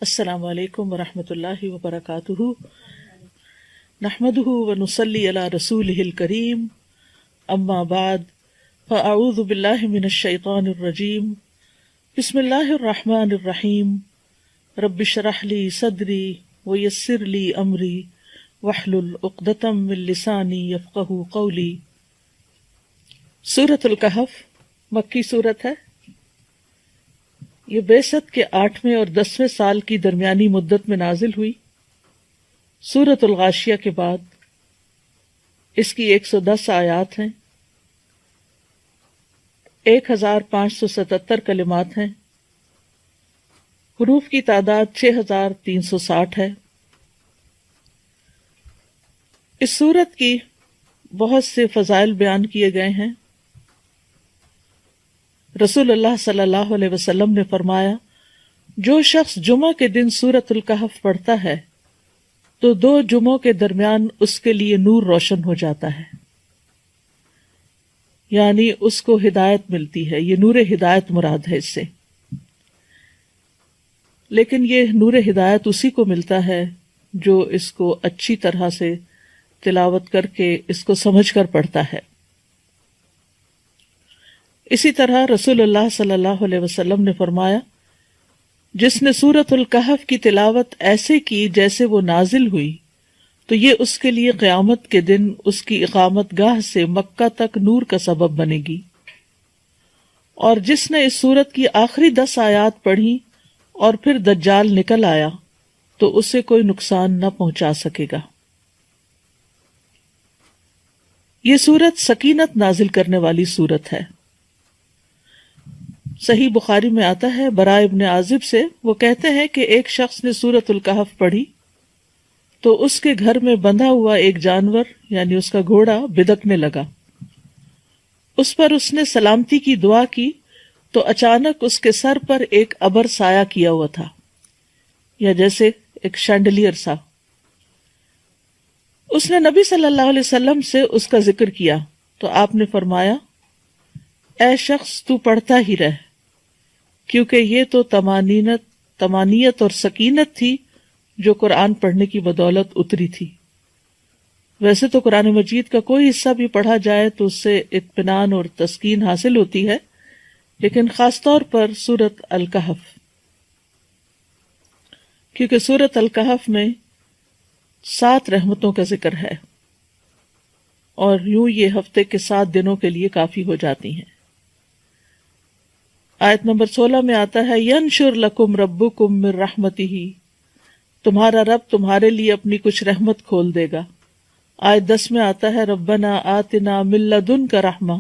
السلام علیکم ورحمۃ اللہ وبرکاتہ، نحمدہ ونصلی علی رسولہ الکریم، اما بعد فاعوذ باللہ من الشیطان الرجیم، بسم اللہ الرحمن الرحیم، رب اشرح لی صدری ویسر لی امری واحلل عقدۃ من لسانی یفقہوا قولی۔ سورۃ الکہف مکی سورت ہے۔ یہ بعثت کے 8ویں اور 10ویں سال کی درمیانی مدت میں نازل ہوئی۔ سورۃ الغاشیہ کے بعد اس کی 110 آیات ہیں، 1577 کلمات ہیں، حروف کی تعداد 6360 ہے۔ اس سورت کی بہت سے فضائل بیان کیے گئے ہیں۔ رسول اللہ صلی اللہ علیہ وسلم نے فرمایا، جو شخص جمعہ کے دن سورۃ الکہف پڑھتا ہے تو 2 جمعوں کے درمیان اس کے لیے نور روشن ہو جاتا ہے، یعنی اس کو ہدایت ملتی ہے۔ یہ نور ہدایت مراد ہے اس سے، لیکن یہ نور ہدایت اسی کو ملتا ہے جو اس کو اچھی طرح سے تلاوت کر کے اس کو سمجھ کر پڑھتا ہے۔ اسی طرح رسول اللہ صلی اللہ علیہ وسلم نے فرمایا، جس نے سورۃ الکہف کی تلاوت ایسے کی جیسے وہ نازل ہوئی تو یہ اس کے لیے قیامت کے دن اس کی اقامت گاہ سے مکہ تک نور کا سبب بنے گی، اور جس نے اس سورت کی آخری 10 آیات پڑھی اور پھر دجال نکل آیا تو اسے کوئی نقصان نہ پہنچا سکے گا۔ یہ سورت سکینت نازل کرنے والی سورت ہے۔ صحیح بخاری میں آتا ہے، براء ابن عازب سے، وہ کہتے ہیں کہ ایک شخص نے سورۃ الکہف پڑھی تو اس کے گھر میں بندھا ہوا ایک جانور یعنی اس کا گھوڑا بدکنے لگا۔ اس پر اس نے سلامتی کی دعا کی تو اچانک اس کے سر پر ایک ابر سایہ کیا ہوا تھا، یا جیسے ایک شینڈلیئر سا۔ اس نے نبی صلی اللہ علیہ وسلم سے اس کا ذکر کیا تو آپ نے فرمایا، اے شخص تو پڑھتا ہی رہ، کیونکہ یہ تو طمانینت اور سکینت تھی جو قرآن پڑھنے کی بدولت اتری تھی۔ ویسے تو قرآن مجید کا کوئی حصہ بھی پڑھا جائے تو اس سے اطمینان اور تسکین حاصل ہوتی ہے، لیکن خاص طور پر سورۃ الکہف، کیونکہ سورۃ الکہف میں 7 رحمتوں کا ذکر ہے، اور یوں یہ ہفتے کے 7 دنوں کے لیے کافی ہو جاتی ہیں۔ آیت نمبر 16 میں آتا ہے، ینشر لکم ربکم من رحمتہ، تمہارا رب تمہارے لیے اپنی کچھ رحمت کھول دے گا۔ آیت 10 میں آتا ہے، ربنا آتنا من لدنک رحمہ،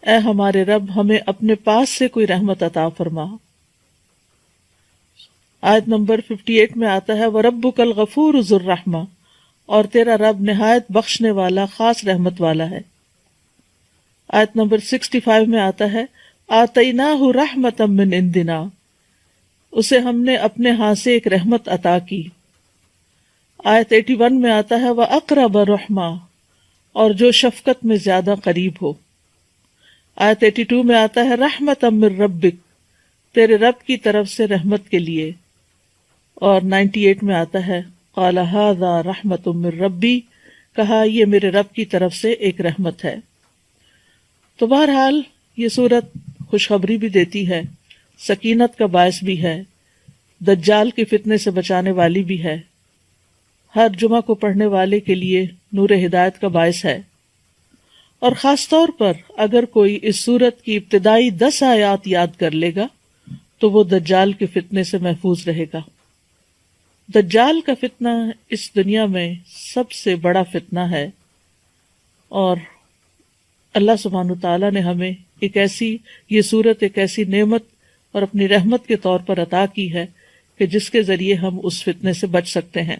اے ہمارے رب ہمیں اپنے پاس سے کوئی رحمت عطا فرما۔ آیت نمبر 58 میں آتا ہے، وَرَبُّكَ الْغَفُورُ ذُو الرَّحْمَةِ، اور تیرا رب نہایت بخشنے والا خاص رحمت والا ہے۔ آیت نمبر 65 میں آتا ہے، آتَيْنَاهُ رَحْمَةً مِّنْ عِنْدِنَا، اسے ہم نے اپنے ہاں سے ایک رحمت عطا کی۔ آیت 81 میں آتا ہے، وَأَقْرَبَ رَحْمَةً، اور جو شفقت میں زیادہ قریب ہو۔ آیت 82 میں آتا ہے، رَحْمَةً مِّن رَبِّكَ، تیرے رب کی طرف سے رحمت کے لیے۔ اور 98 میں آتا ہے، قَالَ هَذَا رَحْمَةٌ مِّن رَبِّي، کہا یہ میرے رب کی طرف سے ایک رحمت ہے۔ تو بہرحال یہ سورت خوشخبری بھی دیتی ہے، سکینت کا باعث بھی ہے، دجال کے فتنے سے بچانے والی بھی ہے، ہر جمعہ کو پڑھنے والے کے لیے نور ہدایت کا باعث ہے، اور خاص طور پر اگر کوئی اس سورت کی ابتدائی 10 آیات یاد کر لے گا تو وہ دجال کے فتنے سے محفوظ رہے گا۔ دجال کا فتنہ اس دنیا میں سب سے بڑا فتنہ ہے، اور اللہ سبحانہ وتعالیٰ نے ہمیں یہ سورت ایک ایسی نعمت اور اپنی رحمت کے طور پر عطا کی ہے کہ جس کے ذریعے ہم اس فتنے سے بچ سکتے ہیں۔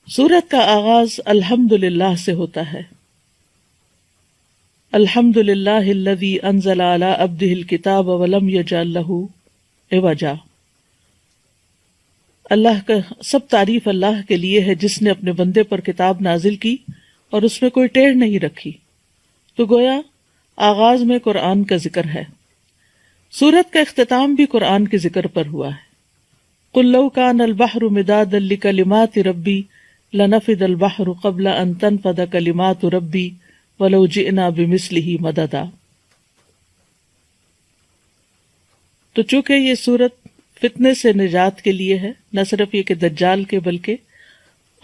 سورت کا آغاز الحمدللہ سے ہوتا ہے۔ الحمدللہ الذی انزل علی عبدہ الکتاب ولم یجعل لہ عوجا، اللہ کا سب تعریف اللہ کے لیے ہے جس نے اپنے بندے پر کتاب نازل کی اور اس میں کوئی ٹیڑھ نہیں رکھی۔ تو گویا آغاز میں قرآن کا ذکر ہے۔ سورت کا اختتام بھی قرآن کے ذکر پر ہوا ہے. قل لو کان البحر مدادا لکلمات ربی لنفد البحر قبل ان تنفد کلمات ربی ولو جئنا بمثلہ مددا. تو چونکہ یہ سورت فتنے سے نجات کے لیے ہے، نہ صرف یہ کہ دجال کے بلکہ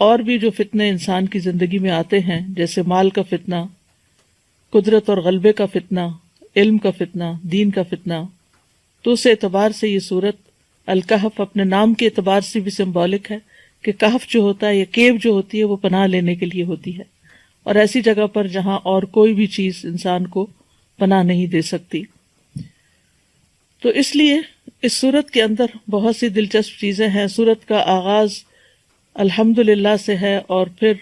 اور بھی جو فتنے انسان کی زندگی میں آتے ہیں، جیسے مال کا فتنہ، قدرت اور غلبے کا فتنہ، علم کا فتنہ، دین کا فتنہ، تو اس اعتبار سے یہ سورت الکہف اپنے نام کے اعتبار سے بھی سمبولک ہے کہ کہف جو ہوتا ہے یا کیو جو ہوتی ہے وہ پناہ لینے کے لیے ہوتی ہے، اور ایسی جگہ پر جہاں اور کوئی بھی چیز انسان کو پناہ نہیں دے سکتی. تو اس لیے اس سورت کے اندر بہت سی دلچسپ چیزیں ہیں. سورت کا آغاز الحمدللہ سے ہے، اور پھر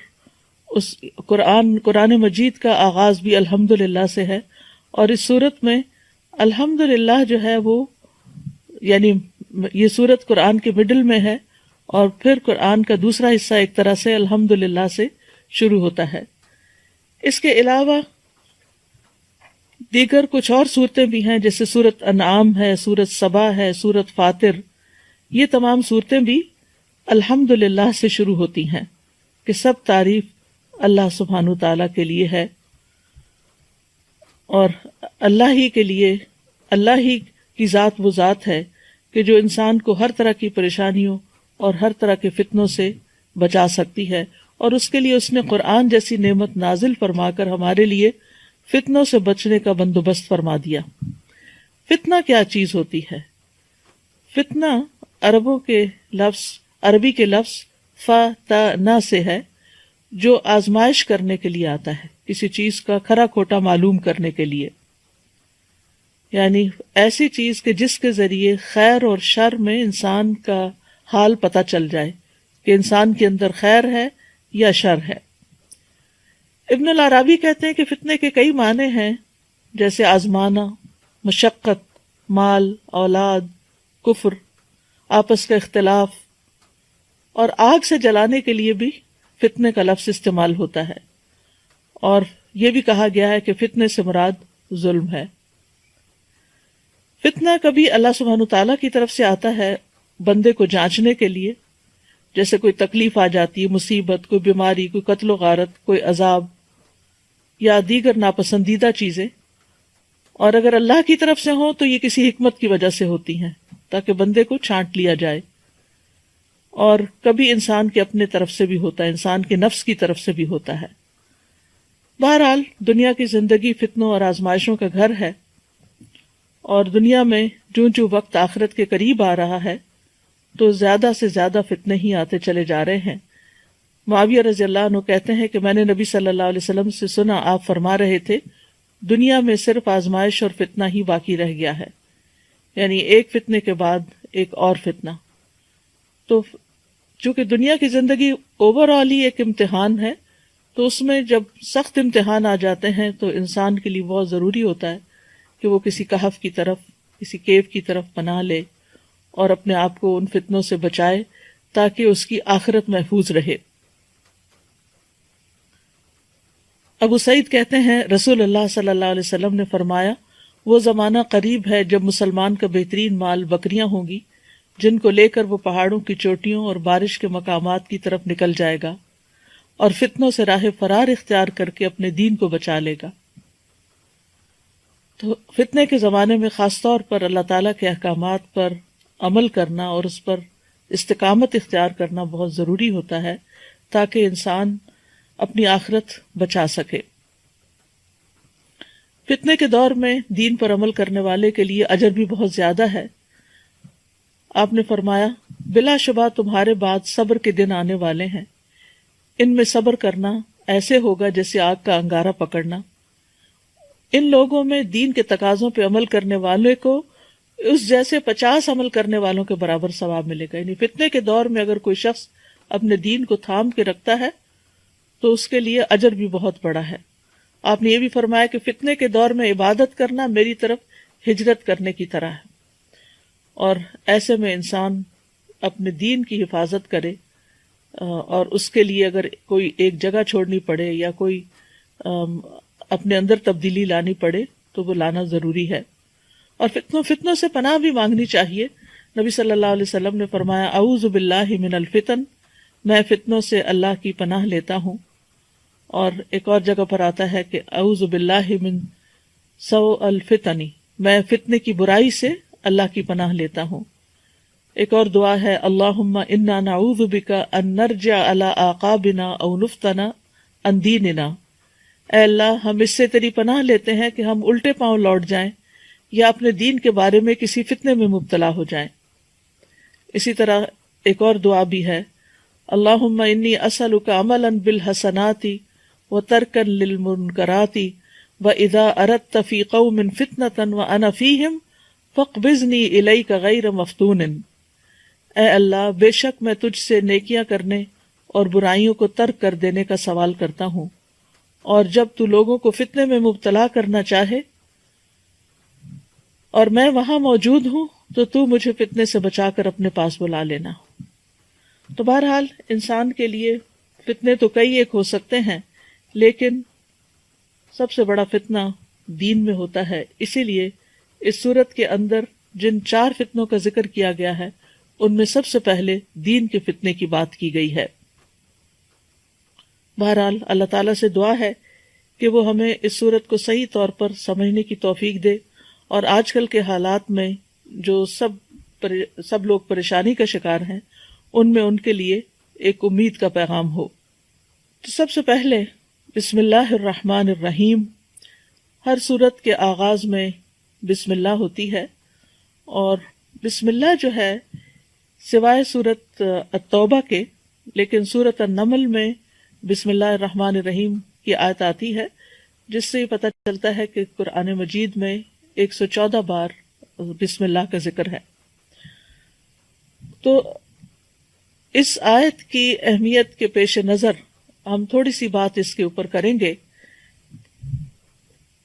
اس قرآن مجید کا آغاز بھی الحمدللہ سے ہے. اور اس سورت میں الحمدللہ جو ہے وہ یعنی یہ سورت قرآن کے مڈل میں ہے، اور پھر قرآن کا دوسرا حصہ ایک طرح سے الحمدللہ سے شروع ہوتا ہے. اس کے علاوہ دیگر کچھ اور صورتیں بھی ہیں، جیسے سورت انعام ہے، سورت سبا ہے، سورت فاطر. یہ تمام صورتیں بھی الحمدللہ سے شروع ہوتی ہیں کہ سب تعریف اللہ سبحانہ تعالیٰ کے لیے ہے، اور اللہ ہی کے لیے، اللہ ہی کی ذات وہ ذات ہے کہ جو انسان کو ہر طرح کی پریشانیوں اور ہر طرح کے فتنوں سے بچا سکتی ہے، اور اس کے لیے اس نے قرآن جیسی نعمت نازل فرما کر ہمارے لیے فتنوں سے بچنے کا بندوبست فرما دیا. فتنہ کیا چیز ہوتی ہے؟ فتنہ عربی کے لفظ فتنہ سے ہے، جو آزمائش کرنے کے لیے آتا ہے، کسی چیز کا کھرا کھوٹا معلوم کرنے کے لیے. یعنی ایسی چیز کہ جس کے ذریعے خیر اور شر میں انسان کا حال پتہ چل جائے کہ انسان کے اندر خیر ہے یا شر ہے. ابن العربی کہتے ہیں کہ فتنے کے کئی معنی ہیں، جیسے آزمانا، مشقت، مال، اولاد، کفر، آپس کا اختلاف، اور آگ سے جلانے کے لیے بھی فتنے کا لفظ استعمال ہوتا ہے. اور یہ بھی کہا گیا ہے کہ فتنے سے مراد ظلم ہے. فتنہ کبھی اللہ سبحانہ تعالیٰ کی طرف سے آتا ہے بندے کو جانچنے کے لیے، جیسے کوئی تکلیف آ جاتی ہے، مصیبت، کوئی بیماری، کوئی قتل و غارت، کوئی عذاب یا دیگر ناپسندیدہ چیزیں. اور اگر اللہ کی طرف سے ہوں تو یہ کسی حکمت کی وجہ سے ہوتی ہیں تاکہ بندے کو چھانٹ لیا جائے. اور کبھی انسان کے اپنے طرف سے بھی ہوتا ہے، انسان کے نفس کی طرف سے بھی ہوتا ہے. بہرحال دنیا کی زندگی فتنوں اور آزمائشوں کا گھر ہے، اور دنیا میں جو وقت آخرت کے قریب آ رہا ہے تو زیادہ سے زیادہ فتنے ہی آتے چلے جا رہے ہیں. معاویہ رضی اللہ عنہ کہتے ہیں کہ میں نے نبی صلی اللہ علیہ وسلم سے سنا، آپ فرما رہے تھے دنیا میں صرف آزمائش اور فتنہ ہی باقی رہ گیا ہے، یعنی ایک فتنے کے بعد ایک اور فتنہ. تو چونکہ دنیا کی زندگی اوور آل ہی ایک امتحان ہے، تو اس میں جب سخت امتحان آ جاتے ہیں تو انسان کے لیے بہت ضروری ہوتا ہے کہ وہ کسی کہف کی طرف، کسی کیو کی طرف پناہ لے اور اپنے آپ کو ان فتنوں سے بچائے تاکہ اس کی آخرت محفوظ رہے. ابو سعید کہتے ہیں رسول اللہ صلی اللہ علیہ وسلم نے فرمایا، وہ زمانہ قریب ہے جب مسلمان کا بہترین مال بکریاں ہوں گی، جن کو لے کر وہ پہاڑوں کی چوٹیوں اور بارش کے مقامات کی طرف نکل جائے گا اور فتنوں سے راہ فرار اختیار کر کے اپنے دین کو بچا لے گا. تو فتنے کے زمانے میں خاص طور پر اللہ تعالیٰ کے احکامات پر عمل کرنا اور اس پر استقامت اختیار کرنا بہت ضروری ہوتا ہے تاکہ انسان اپنی آخرت بچا سکے. فتنے کے دور میں دین پر عمل کرنے والے کے لیے اجر بھی بہت زیادہ ہے. آپ نے فرمایا، بلا شبہ تمہارے بعد صبر کے دن آنے والے ہیں، ان میں صبر کرنا ایسے ہوگا جیسے آگ کا انگارہ پکڑنا. ان لوگوں میں دین کے تقاضوں پہ عمل کرنے والے کو اس جیسے 50 عمل کرنے والوں کے برابر ثواب ملے گا. یعنی فتنے کے دور میں اگر کوئی شخص اپنے دین کو تھام کے رکھتا ہے تو اس کے لیے اجر بھی بہت بڑا ہے. آپ نے یہ بھی فرمایا کہ فتنے کے دور میں عبادت کرنا میری طرف ہجرت کرنے کی طرح ہے، اور ایسے میں انسان اپنے دین کی حفاظت کرے، اور اس کے لیے اگر کوئی ایک جگہ چھوڑنی پڑے یا کوئی اپنے اندر تبدیلی لانی پڑے تو وہ لانا ضروری ہے. اور فتنوں سے پناہ بھی مانگنی چاہیے. نبی صلی اللہ علیہ وسلم نے فرمایا اعوذ باللہ من الفتن، میں فتنوں سے اللہ کی پناہ لیتا ہوں. اور ایک اور جگہ پر آتا ہے کہ اعوذ باللہ من سوء الفتن، میں فتنے کی برائی سے اللہ کی پناہ لیتا ہوں. ایک اور دعا ہے اللہم انا نعوذ بک ان نرجع علی اعقابنا او نفتن عن دیننا، اے اللہ ہم اس سے تیری پناہ لیتے ہیں کہ ہم الٹے پاؤں لوٹ جائیں یا اپنے دین کے بارے میں کسی فتنے میں مبتلا ہو جائیں. اسی طرح ایک اور دعا بھی ہے اللہم انی اسألک عملا بالحسنات وترکا للمنکرات واذا اردت فی قوم فتنة وانا فیہم فاقبضنی الیک غیر مفتون. اے اللہ بے شک میں تجھ سے نیکیاں کرنے اور برائیوں کو ترک کر دینے کا سوال کرتا ہوں، اور جب تو لوگوں کو فتنے میں مبتلا کرنا چاہے اور میں وہاں موجود ہوں تو مجھے فتنے سے بچا کر اپنے پاس بلا لینا. تو بہرحال انسان کے لیے فتنے تو کئی ایک ہو سکتے ہیں، لیکن سب سے بڑا فتنہ دین میں ہوتا ہے. اسی لیے اس صورت کے اندر جن 4 فتنوں کا ذکر کیا گیا ہے ان میں سب سے پہلے دین کے فتنے کی بات کی گئی ہے. بہرحال اللہ تعالیٰ سے دعا ہے کہ وہ ہمیں اس صورت کو صحیح طور پر سمجھنے کی توفیق دے، اور آج کل کے حالات میں جو سب لوگ پریشانی کا شکار ہیں ان میں ان کے لیے ایک امید کا پیغام ہو. تو سب سے پہلے بسم اللہ الرحمن الرحیم. ہر صورت کے آغاز میں بسم اللہ ہوتی ہے، اور بسم اللہ جو ہے سوائے صورت التوبہ کے، لیکن صورت النمل میں بسم اللہ الرحمن الرحیم کی آیت آتی ہے، جس سے یہ پتہ چلتا ہے کہ قرآن مجید میں 114 بار بسم اللہ کا ذکر ہے. تو اس آیت کی اہمیت کے پیش نظر ہم تھوڑی سی بات اس کے اوپر کریں گے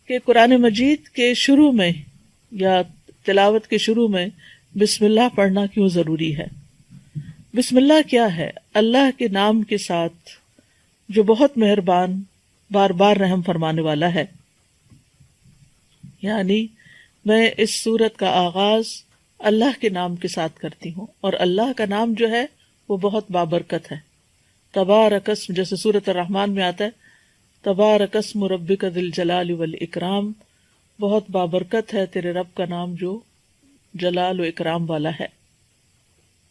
کہ قرآن مجید کے شروع میں یا تلاوت کے شروع میں بسم اللہ پڑھنا کیوں ضروری ہے. بسم اللہ کیا ہے؟ اللہ کے نام کے ساتھ جو بہت مہربان، بار بار رحم فرمانے والا ہے. یعنی میں اس سورت کا آغاز اللہ کے نام کے ساتھ کرتی ہوں، اور اللہ کا نام جو ہے وہ بہت بابرکت ہے. تبارک اسم، جیسے سورۃ الرحمن میں آتا ہے تبارک اسم ربک ذی الجلال والاکرام، بہت بابرکت ہے تیرے رب کا نام جو جلال و اکرام والا ہے.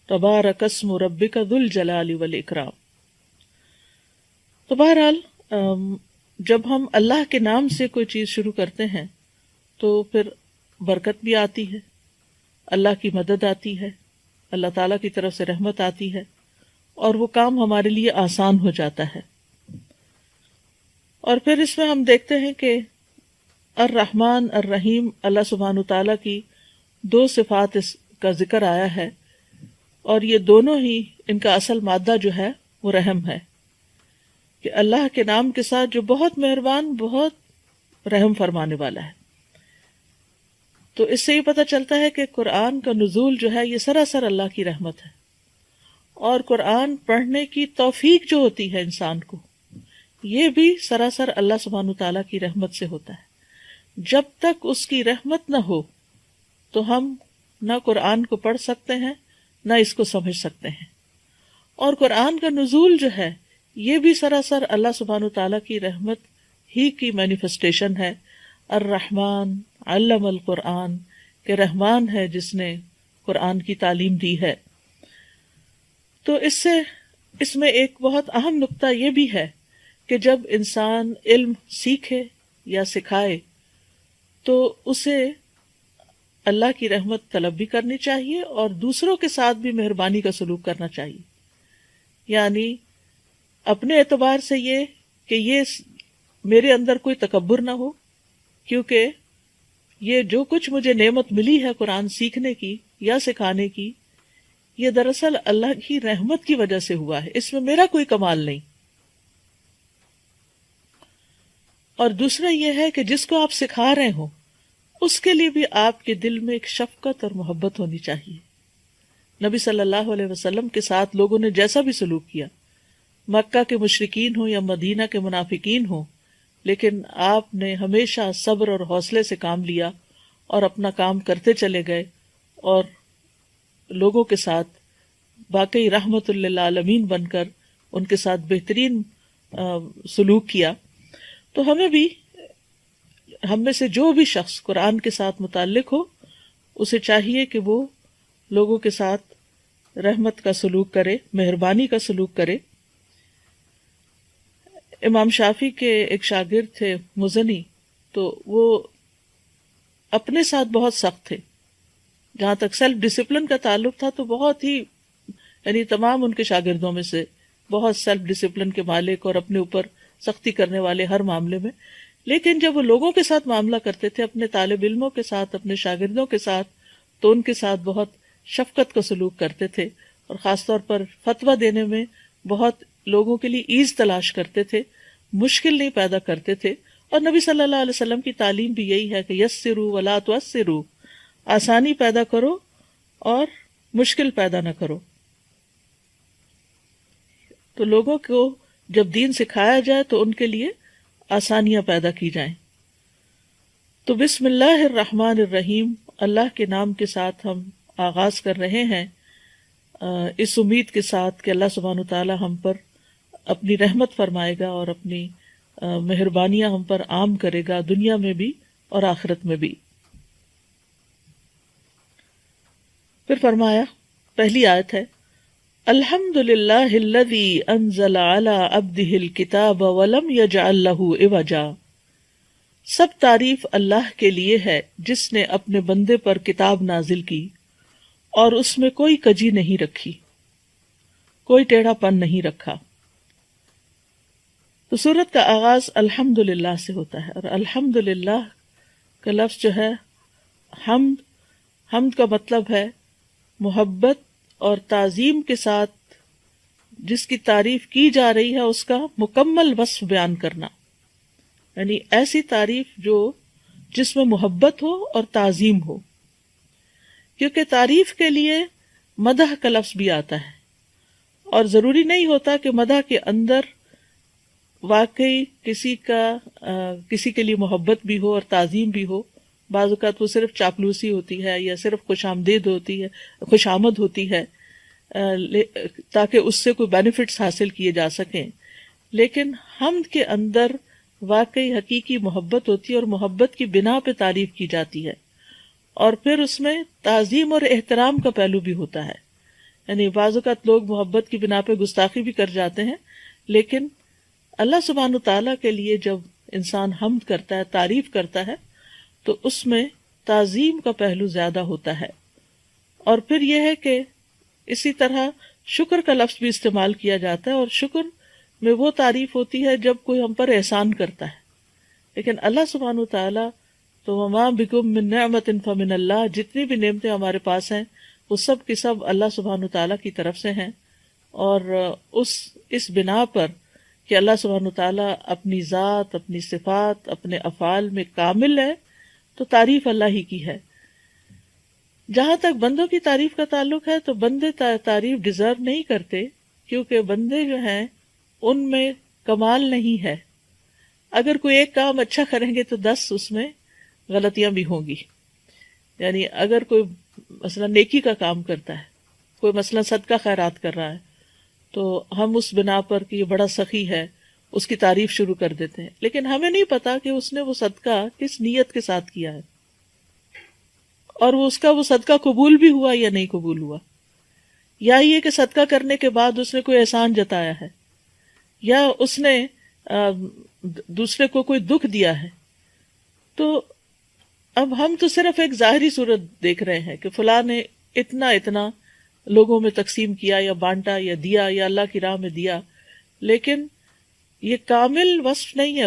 تبارک اسم ربک ذی الجلال والاکرام. تو بہرحال جب ہم اللہ کے نام سے کوئی چیز شروع کرتے ہیں تو پھر برکت بھی آتی ہے، اللہ کی مدد آتی ہے، اللہ تعالیٰ کی طرف سے رحمت آتی ہے، اور وہ کام ہمارے لیے آسان ہو جاتا ہے. اور پھر اس میں ہم دیکھتے ہیں کہ الرحمن الرحیم، اللہ سبحانہ تعالیٰ کی 2 صفات اس کا ذکر آیا ہے، اور یہ دونوں ہی ان کا اصل مادہ جو ہے وہ رحم ہے، کہ اللہ کے نام کے ساتھ جو بہت مہربان، بہت رحم فرمانے والا ہے. تو اس سے یہ پتہ چلتا ہے کہ قرآن کا نزول جو ہے یہ سراسر اللہ کی رحمت ہے، اور قرآن پڑھنے کی توفیق جو ہوتی ہے انسان کو، یہ بھی سراسر اللہ سبحانہ تعالیٰ کی رحمت سے ہوتا ہے. جب تک اس کی رحمت نہ ہو تو ہم نہ قرآن کو پڑھ سکتے ہیں نہ اس کو سمجھ سکتے ہیں. اور قرآن کا نزول جو ہے یہ بھی سراسر اللہ سبحانہ تعالیٰ کی رحمت ہی کی مینیفسٹیشن ہے. الرحمن علم القرآن، کہ رحمان ہے جس نے قرآن کی تعلیم دی ہے. تو اس میں ایک بہت اہم نقطہ یہ بھی ہے کہ جب انسان علم سیکھے یا سکھائے تو اسے اللہ کی رحمت طلب بھی کرنی چاہیے، اور دوسروں کے ساتھ بھی مہربانی کا سلوک کرنا چاہیے. یعنی اپنے اعتبار سے یہ کہ یہ میرے اندر کوئی تکبر نہ ہو، کیونکہ یہ جو کچھ مجھے نعمت ملی ہے قرآن سیکھنے کی یا سکھانے کی، یہ دراصل اللہ کی رحمت کی وجہ سے ہوا ہے، اس میں میرا کوئی کمال نہیں. اور دوسرا یہ ہے کہ جس کو آپ سکھا رہے ہوں اس کے لیے بھی آپ کے دل میں ایک شفقت اور محبت ہونی چاہیے. نبی صلی اللہ علیہ وسلم کے ساتھ لوگوں نے جیسا بھی سلوک کیا، مکہ کے مشرکین ہوں یا مدینہ کے منافقین ہوں، لیکن آپ نے ہمیشہ صبر اور حوصلے سے کام لیا، اور اپنا کام کرتے چلے گئے اور لوگوں کے ساتھ واقعی رحمت للعالمین بن کر ان کے ساتھ بہترین سلوک کیا. تو ہم میں سے جو بھی شخص قرآن کے ساتھ متعلق ہو اسے چاہیے کہ وہ لوگوں کے ساتھ رحمت کا سلوک کرے، مہربانی کا سلوک کرے. امام شافعی کے ایک شاگرد تھے مزنی، تو وہ اپنے ساتھ بہت سخت تھے. جہاں تک سیلف ڈسپلن کا تعلق تھا تو بہت ہی، یعنی تمام ان کے شاگردوں میں سے بہت سیلف ڈسپلن کے مالک اور اپنے اوپر سختی کرنے والے ہر معاملے میں. لیکن جب وہ لوگوں کے ساتھ معاملہ کرتے تھے، اپنے طالب علموں کے ساتھ، اپنے شاگردوں کے ساتھ، تو ان کے ساتھ بہت شفقت کا سلوک کرتے تھے، اور خاص طور پر فتویٰ دینے میں بہت لوگوں کے لیے ایز تلاش کرتے تھے، مشکل نہیں پیدا کرتے تھے. اور نبی صلی اللہ علیہ وسلم کی تعلیم بھی یہی ہے کہ یسروا ولا تعسروا، آسانی پیدا کرو اور مشکل پیدا نہ کرو. تو لوگوں کو جب دین سکھایا جائے تو ان کے لیے آسانیاں پیدا کی جائیں. تو بسم اللہ الرحمن الرحیم، اللہ کے نام کے ساتھ ہم آغاز کر رہے ہیں، اس امید کے ساتھ کہ اللہ سبحانہ وتعالی ہم پر اپنی رحمت فرمائے گا اور اپنی مہربانیاں ہم پر عام کرے گا، دنیا میں بھی اور آخرت میں بھی. پھر فرمایا، پہلی آیت ہے، الحمد للہ الذی انزل علی عبدہ الکتاب ولم یجعل لہ عوجا. سب تعریف اللہ کے لیے ہے جس نے اپنے بندے پر کتاب نازل کی اور اس میں کوئی کجی نہیں رکھی، کوئی ٹیڑھا پن نہیں رکھا. تو سورت کا آغاز الحمد للہ سے ہوتا ہے، اور الحمد للہ کا لفظ جو ہے حمد کا مطلب ہے محبت اور تعظیم کے ساتھ جس کی تعریف کی جا رہی ہے اس کا مکمل وصف بیان کرنا، یعنی ایسی تعریف جس میں محبت ہو اور تعظیم ہو. کیونکہ تعریف کے لیے مدح کا لفظ بھی آتا ہے، اور ضروری نہیں ہوتا کہ مدح کے اندر واقعی کسی کے لیے محبت بھی ہو اور تعظیم بھی ہو. بعض اوقات وہ صرف چاپلوسی ہوتی ہے یا صرف خوش آمد ہوتی ہے تاکہ اس سے کوئی بینیفٹس حاصل کیے جا سکیں. لیکن حمد کے اندر واقعی حقیقی محبت ہوتی ہے، اور محبت کی بنا پہ تعریف کی جاتی ہے، اور پھر اس میں تعظیم اور احترام کا پہلو بھی ہوتا ہے. یعنی بعض اوقات لوگ محبت کی بنا پہ گستاخی بھی کر جاتے ہیں، لیکن اللہ سبحانہ تعالیٰ کے لیے جب انسان حمد کرتا ہے، تعریف کرتا ہے، تو اس میں تعظیم کا پہلو زیادہ ہوتا ہے. اور پھر یہ ہے کہ اسی طرح شکر کا لفظ بھی استعمال کیا جاتا ہے، اور شکر میں وہ تعریف ہوتی ہے جب کوئی ہم پر احسان کرتا ہے. لیکن اللہ سبحانہ تعالیٰ تو وما بکم من نعمت فمن اللہ، جتنی بھی نعمتیں ہمارے پاس ہیں وہ سب کی سب اللہ سبحانہ تعالیٰ کی طرف سے ہیں. اور اس بنا پر کہ اللہ سبحانہ تعالیٰ اپنی ذات، اپنی صفات، اپنے افعال میں کامل ہے، تو تعریف اللہ ہی کی ہے. جہاں تک بندوں کی تعریف کا تعلق ہے تو بندے تعریف ڈیزرو نہیں کرتے، کیونکہ بندے جو ہیں ان میں کمال نہیں ہے. اگر کوئی ایک کام اچھا کریں گے تو 10 اس میں غلطیاں بھی ہوں گی. یعنی اگر کوئی مثلا نیکی کا کام کرتا ہے، کوئی مثلا صدقہ خیرات کر رہا ہے، تو ہم اس بنا پر کہ یہ بڑا سخی ہے اس کی تعریف شروع کر دیتے ہیں، لیکن ہمیں نہیں پتا کہ اس نے وہ صدقہ کس نیت کے ساتھ کیا ہے، اور وہ صدقہ قبول بھی ہوا یا نہیں قبول ہوا، یا یہ کہ صدقہ کرنے کے بعد اس نے کوئی احسان جتایا ہے، یا اس نے دوسرے کو کوئی دکھ دیا ہے. تو اب ہم تو صرف ایک ظاہری صورت دیکھ رہے ہیں کہ فلاں نے اتنا لوگوں میں تقسیم کیا یا بانٹا یا دیا یا اللہ کی راہ میں دیا، لیکن یہ کامل وصف نہیں ہے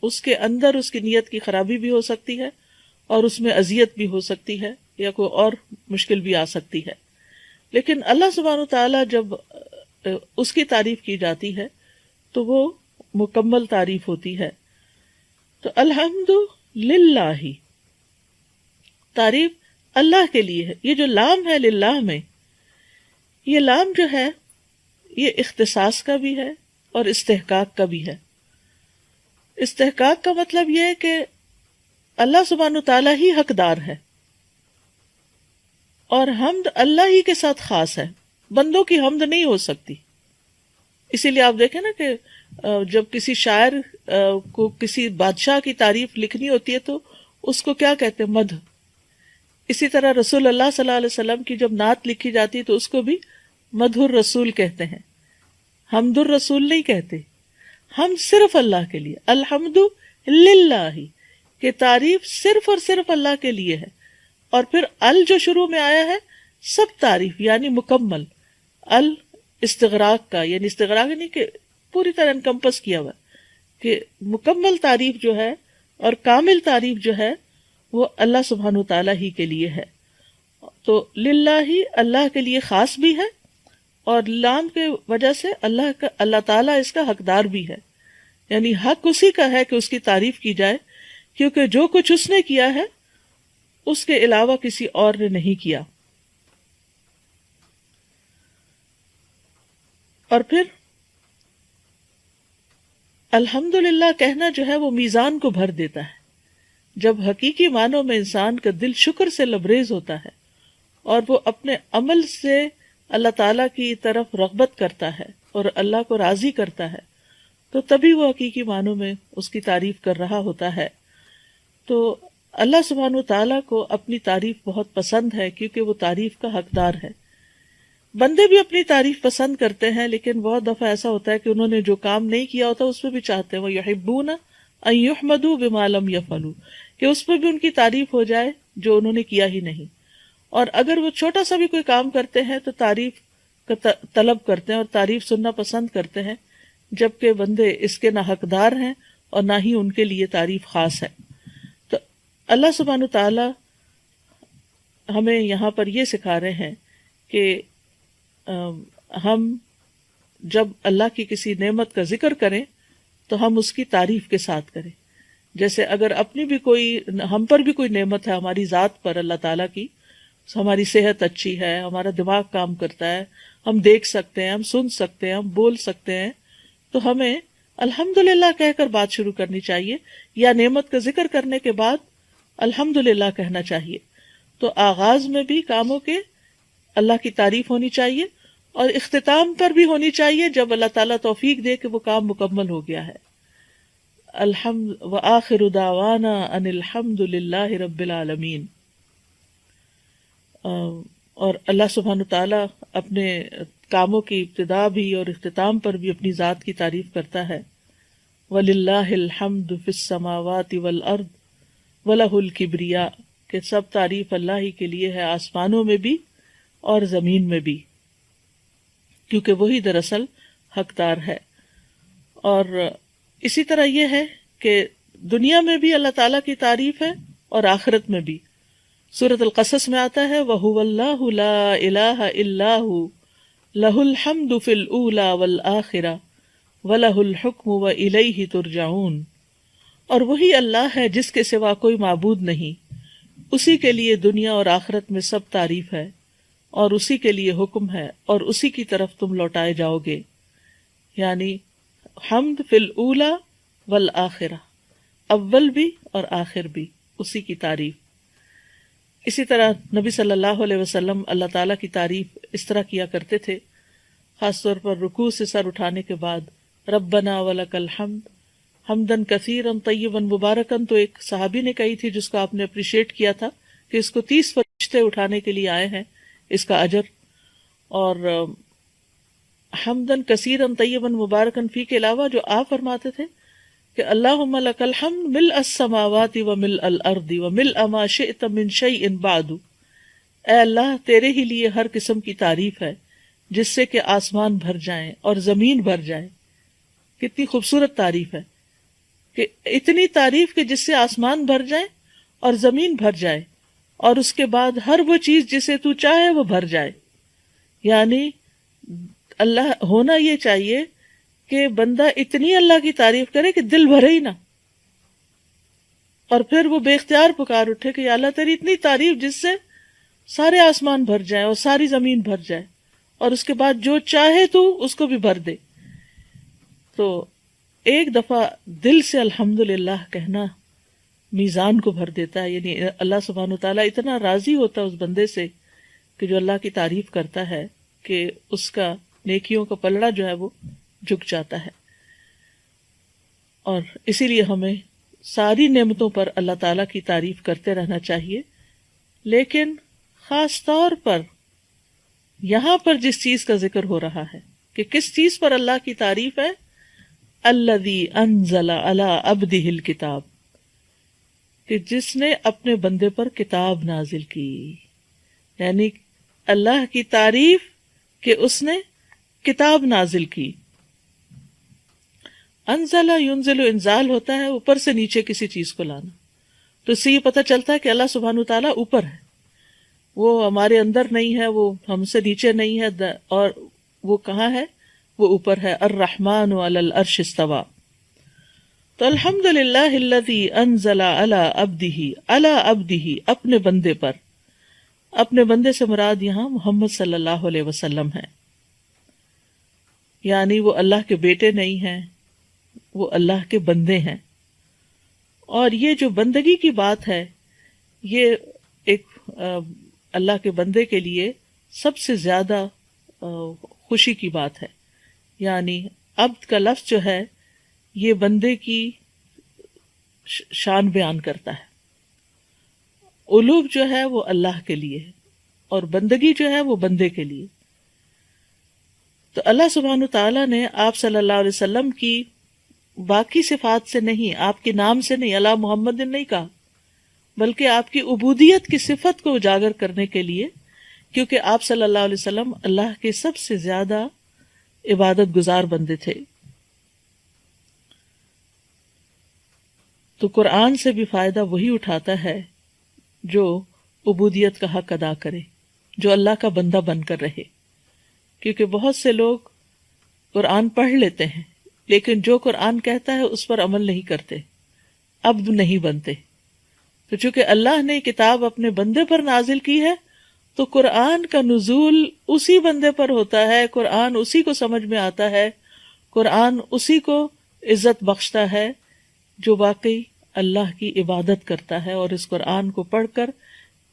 اس کے اندر اس کی نیت کی خرابی بھی ہو سکتی ہے، اور اس میں اذیت بھی ہو سکتی ہے، یا کوئی اور مشکل بھی آ سکتی ہے. لیکن اللہ سبحانہ تعالیٰ جب اس کی تعریف کی جاتی ہے تو وہ مکمل تعریف ہوتی ہے. تو الحمد للہ، تعریف اللہ کے لیے ہے. یہ جو لام ہے للہ میں، یہ لام جو ہے یہ اختصاص کا بھی ہے اور استحقاق کا بھی ہے. استحقاق کا مطلب یہ ہے کہ اللہ سبحانہ تعالیٰ ہی حقدار ہے، اور حمد اللہ ہی کے ساتھ خاص ہے، بندوں کی حمد نہیں ہو سکتی. اسی لیے آپ دیکھیں نا کہ جب کسی شاعر کو کسی بادشاہ کی تعریف لکھنی ہوتی ہے تو اس کو کیا کہتے ہیں؟ مدح. اسی طرح رسول اللہ صلی اللہ علیہ وسلم کی جب نعت لکھی جاتی ہے تو اس کو بھی مدح الرسول کہتے ہیں، حمد الرسول نہیں کہتے. ہم صرف اللہ کے لیے، الحمد للہ، کہ تعریف صرف اور صرف اللہ کے لیے ہے. اور پھر ال جو شروع میں آیا ہے سب تعریف یعنی مکمل، ال استغراق کا، یعنی استغراق یعنی کہ پوری طرح انکمپس کیا ہوا، کہ مکمل تعریف جو ہے اور کامل تعریف جو ہے وہ اللہ سبحانہ تعالیٰ ہی کے لیے ہے. تو للہ ہی اللہ کے لیے خاص بھی ہے، اور لام کے وجہ سے اللہ تعالیٰ اس کا حقدار بھی ہے، یعنی حق اسی کا ہے کہ اس کی تعریف کی جائے، کیونکہ جو کچھ اس نے کیا ہے اس کے علاوہ کسی اور نے نہیں کیا. اور پھر الحمدللہ کہنا جو ہے وہ میزان کو بھر دیتا ہے. جب حقیقی معنوں میں انسان کا دل شکر سے لبریز ہوتا ہے اور وہ اپنے عمل سے اللہ تعالیٰ کی طرف رغبت کرتا ہے اور اللہ کو راضی کرتا ہے، تو تبھی وہ حقیقی معنوں میں اس کی تعریف کر رہا ہوتا ہے. تو اللہ سبحانہ تعالیٰ کو اپنی تعریف بہت پسند ہے کیونکہ وہ تعریف کا حقدار ہے. بندے بھی اپنی تعریف پسند کرتے ہیں، لیکن بہت دفعہ ایسا ہوتا ہے کہ انہوں نے جو کام نہیں کیا ہوتا اس پہ بھی چاہتے ہیں، وہ یحبون ان یحمدوا بما لم یفعلوا، کہ اس پہ بھی ان کی تعریف ہو جائے جو انہوں نے کیا ہی نہیں. اور اگر وہ چھوٹا سا بھی کوئی کام کرتے ہیں تو تعریف کا طلب کرتے ہیں اور تعریف سننا پسند کرتے ہیں، جبکہ بندے اس کے نہ حقدار ہیں اور نہ ہی ان کے لیے تعریف خاص ہے. تو اللہ سبحانہ تعالی ہمیں یہاں پر یہ سکھا رہے ہیں کہ ہم جب اللہ کی کسی نعمت کا ذکر کریں تو ہم اس کی تعریف کے ساتھ کریں. جیسے اگر اپنی بھی ہم پر بھی کوئی نعمت ہے ہماری ذات پر اللہ تعالیٰ کی، ہماری صحت اچھی ہے، ہمارا دماغ کام کرتا ہے، ہم دیکھ سکتے ہیں، ہم سن سکتے ہیں، ہم بول سکتے ہیں، تو ہمیں الحمدللہ کہہ کر بات شروع کرنی چاہیے، یا نعمت کا ذکر کرنے کے بعد الحمدللہ کہنا چاہیے. تو آغاز میں بھی کاموں کے اللہ کی تعریف ہونی چاہیے، اور اختتام پر بھی ہونی چاہیے جب اللہ تعالیٰ توفیق دے کہ وہ کام مکمل ہو گیا ہے. الحمد وآخر دعوانا ان الحمد للہ رب العالمین. اور اللہ سبحانہ تعالیٰ اپنے کاموں کی ابتدا بھی اور اختتام پر بھی اپنی ذات کی تعریف کرتا ہے. وَلِلَّهِ الْحَمْدُ فِي السَّمَاوَاتِ وَالْأَرْضِ وَلَهُ الْكِبْرِيَاءُ، کہ سب تعریف اللہ ہی کے لیے ہے، آسمانوں میں بھی اور زمین میں بھی، کیونکہ وہی دراصل حقدار ہے. اور اسی طرح یہ ہے کہ دنیا میں بھی اللہ تعالیٰ کی تعریف ہے اور آخرت میں بھی. سورۃ القصص میں آتا ہے وَهُوَ اللَّهُ لَا إِلَٰهَ إِلَّا هُوَ لَهُ الْحَمْدُ فِي الْأُولَىٰ وَالْآخِرَةِ وَلَهُ الْحُكْمُ وَإِلَيْهِ تُرْجَعُونَ. اور وہی اللہ ہے جس کے سوا کوئی معبود نہیں، اسی کے لیے دنیا اور آخرت میں سب تعریف ہے، اور اسی کے لیے حکم ہے، اور اسی کی طرف تم لوٹائے جاؤ گے. یعنی حمد فی الاولی والآخرہ، اول بھی اور آخر بھی اسی کی تعریف. اسی طرح نبی صلی اللہ علیہ وسلم اللہ تعالیٰ کی تعریف اس طرح کیا کرتے تھے، خاص طور پر رکوع سے سر اٹھانے کے بعد ربنا ولک الحمد حمدن کثیرا طیبا مبارکن. تو ایک صحابی نے کہی تھی جس کو آپ نے اپریشیٹ کیا تھا کہ اس کو 30 فرشتے اٹھانے کے لیے آئے ہیں اس کا اجر. اور حمدن کثیرا طیبا مبارکن فی کے علاوہ جو آپ فرماتے تھے کہ اللہم لک الحمد ملء السماوات وملء الارض وملء ما شئت من شیء بعد. اے اللہ تیرے ہی لیے ہر قسم کی تعریف ہے جس سے کہ آسمان بھر جائیں اور زمین بھر جائے. کتنی خوبصورت تعریف ہے کہ اتنی تعریف کہ جس سے آسمان بھر جائے اور زمین بھر جائے، اور اس کے بعد ہر وہ چیز جسے تو چاہے وہ بھر جائے. یعنی اللہ ہونا یہ چاہیے کہ بندہ اتنی اللہ کی تعریف کرے کہ دل بھرے ہی نہ، اور پھر وہ بے اختیار پکار اٹھے کہ یا اللہ تیری اتنی تعریف جس سے سارے آسمان بھر جائیں اور ساری زمین بھر جائے، اور اس کے بعد جو چاہے تو اس کو بھی بھر دے. تو ایک دفعہ دل سے الحمدللہ کہنا میزان کو بھر دیتا ہے. یعنی اللہ سبحانہ وتعالیٰ اتنا راضی ہوتا ہے اس بندے سے کہ جو اللہ کی تعریف کرتا ہے کہ اس کا نیکیوں کا پلڑا جو ہے وہ جھک جاتا ہے. اور اسی لیے ہمیں ساری نعمتوں پر اللہ تعالیٰ کی تعریف کرتے رہنا چاہیے، لیکن خاص طور پر یہاں پر جس چیز کا ذکر ہو رہا ہے کہ کس چیز پر اللہ کی تعریف ہے، الذی انزل علی عبدہ الکتاب، کہ جس نے اپنے بندے پر کتاب نازل کی. یعنی اللہ کی تعریف کہ اس نے کتاب نازل کی. انزل ینزل انزال ہوتا ہے اوپر سے نیچے کسی چیز کو لانا. تو اس سے یہ پتہ چلتا ہے کہ اللہ سبحانہ وتعالیٰ اوپر ہے، وہ ہمارے اندر نہیں ہے، وہ ہم سے نیچے نہیں ہے، اور وہ کہاں ہے؟ وہ اوپر ہے. الرحمن علی العرش استوى. تو الحمدللہ الذی انزل علی عبدہ اپنے بندے پر. اپنے بندے سے مراد یہاں محمد صلی اللہ علیہ وسلم ہے. یعنی وہ اللہ کے بیٹے نہیں ہیں، وہ اللہ کے بندے ہیں. اور یہ جو بندگی کی بات ہے، یہ ایک اللہ کے بندے کے لیے سب سے زیادہ خوشی کی بات ہے. یعنی عبد کا لفظ جو ہے یہ بندے کی شان بیان کرتا ہے. الوہیت جو ہے وہ اللہ کے لیے ہے اور بندگی جو ہے وہ بندے کے لیے. تو اللہ سبحانہ تعالیٰ نے آپ صلی اللہ علیہ وسلم کی باقی صفات سے نہیں، آپ کے نام سے نہیں، اللہ محمد نے نہیں کہا، بلکہ آپ کی عبودیت کی صفت کو اجاگر کرنے کے لیے، کیونکہ آپ صلی اللہ علیہ وسلم اللہ کے سب سے زیادہ عبادت گزار بندے تھے. تو قرآن سے بھی فائدہ وہی اٹھاتا ہے جو عبودیت کا حق ادا کرے، جو اللہ کا بندہ بن کر رہے. کیونکہ بہت سے لوگ قرآن پڑھ لیتے ہیں لیکن جو قرآن کہتا ہے اس پر عمل نہیں کرتے، عبد نہیں بنتے. تو چونکہ اللہ نے کتاب اپنے بندے پر نازل کی ہے تو قرآن کا نزول اسی بندے پر ہوتا ہے، قرآن اسی کو سمجھ میں آتا ہے، قرآن اسی کو عزت بخشتا ہے جو واقعی اللہ کی عبادت کرتا ہے اور اس قرآن کو پڑھ کر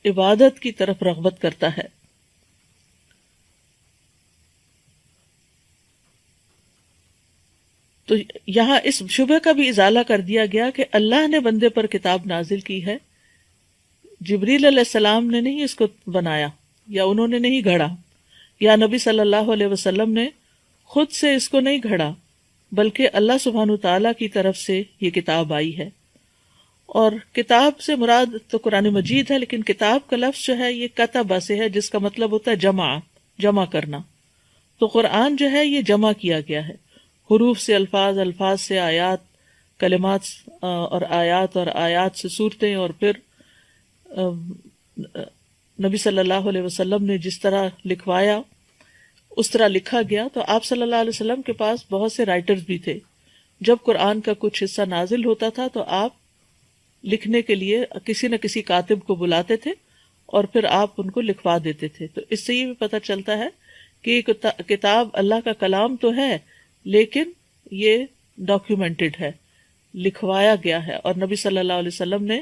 عبادت کی طرف رغبت کرتا ہے. تو یہاں اس شبہ کا بھی ازالہ کر دیا گیا کہ اللہ نے بندے پر کتاب نازل کی ہے، جبریل علیہ السلام نے نہیں اس کو بنایا، یا انہوں نے نہیں گھڑا، یا نبی صلی اللہ علیہ وسلم نے خود سے اس کو نہیں گھڑا، بلکہ اللہ سبحانہ تعالیٰ کی طرف سے یہ کتاب آئی ہے. اور کتاب سے مراد تو قرآن مجید ہے، لیکن کتاب کا لفظ جو ہے یہ کتبہ سے ہے، جس کا مطلب ہوتا ہے جمع کرنا. تو قرآن جو ہے یہ جمع کیا گیا ہے، حروف سے الفاظ، الفاظ سے آیات، کلمات اور آیات سے صورتیں، اور پھر نبی صلی اللہ علیہ وسلم نے جس طرح لکھوایا اس طرح لکھا گیا. تو آپ صلی اللہ علیہ وسلم کے پاس بہت سے رائٹرز بھی تھے. جب قرآن کا کچھ حصہ نازل ہوتا تھا تو آپ لکھنے کے لیے کسی نہ کسی کاتب کو بلاتے تھے اور پھر آپ ان کو لکھوا دیتے تھے. تو اس سے یہ بھی پتہ چلتا ہے کہ یہ کتاب اللہ کا کلام تو ہے لیکن یہ ڈاکیومنٹڈ ہے، لکھوایا گیا ہے، اور نبی صلی اللہ علیہ وسلم نے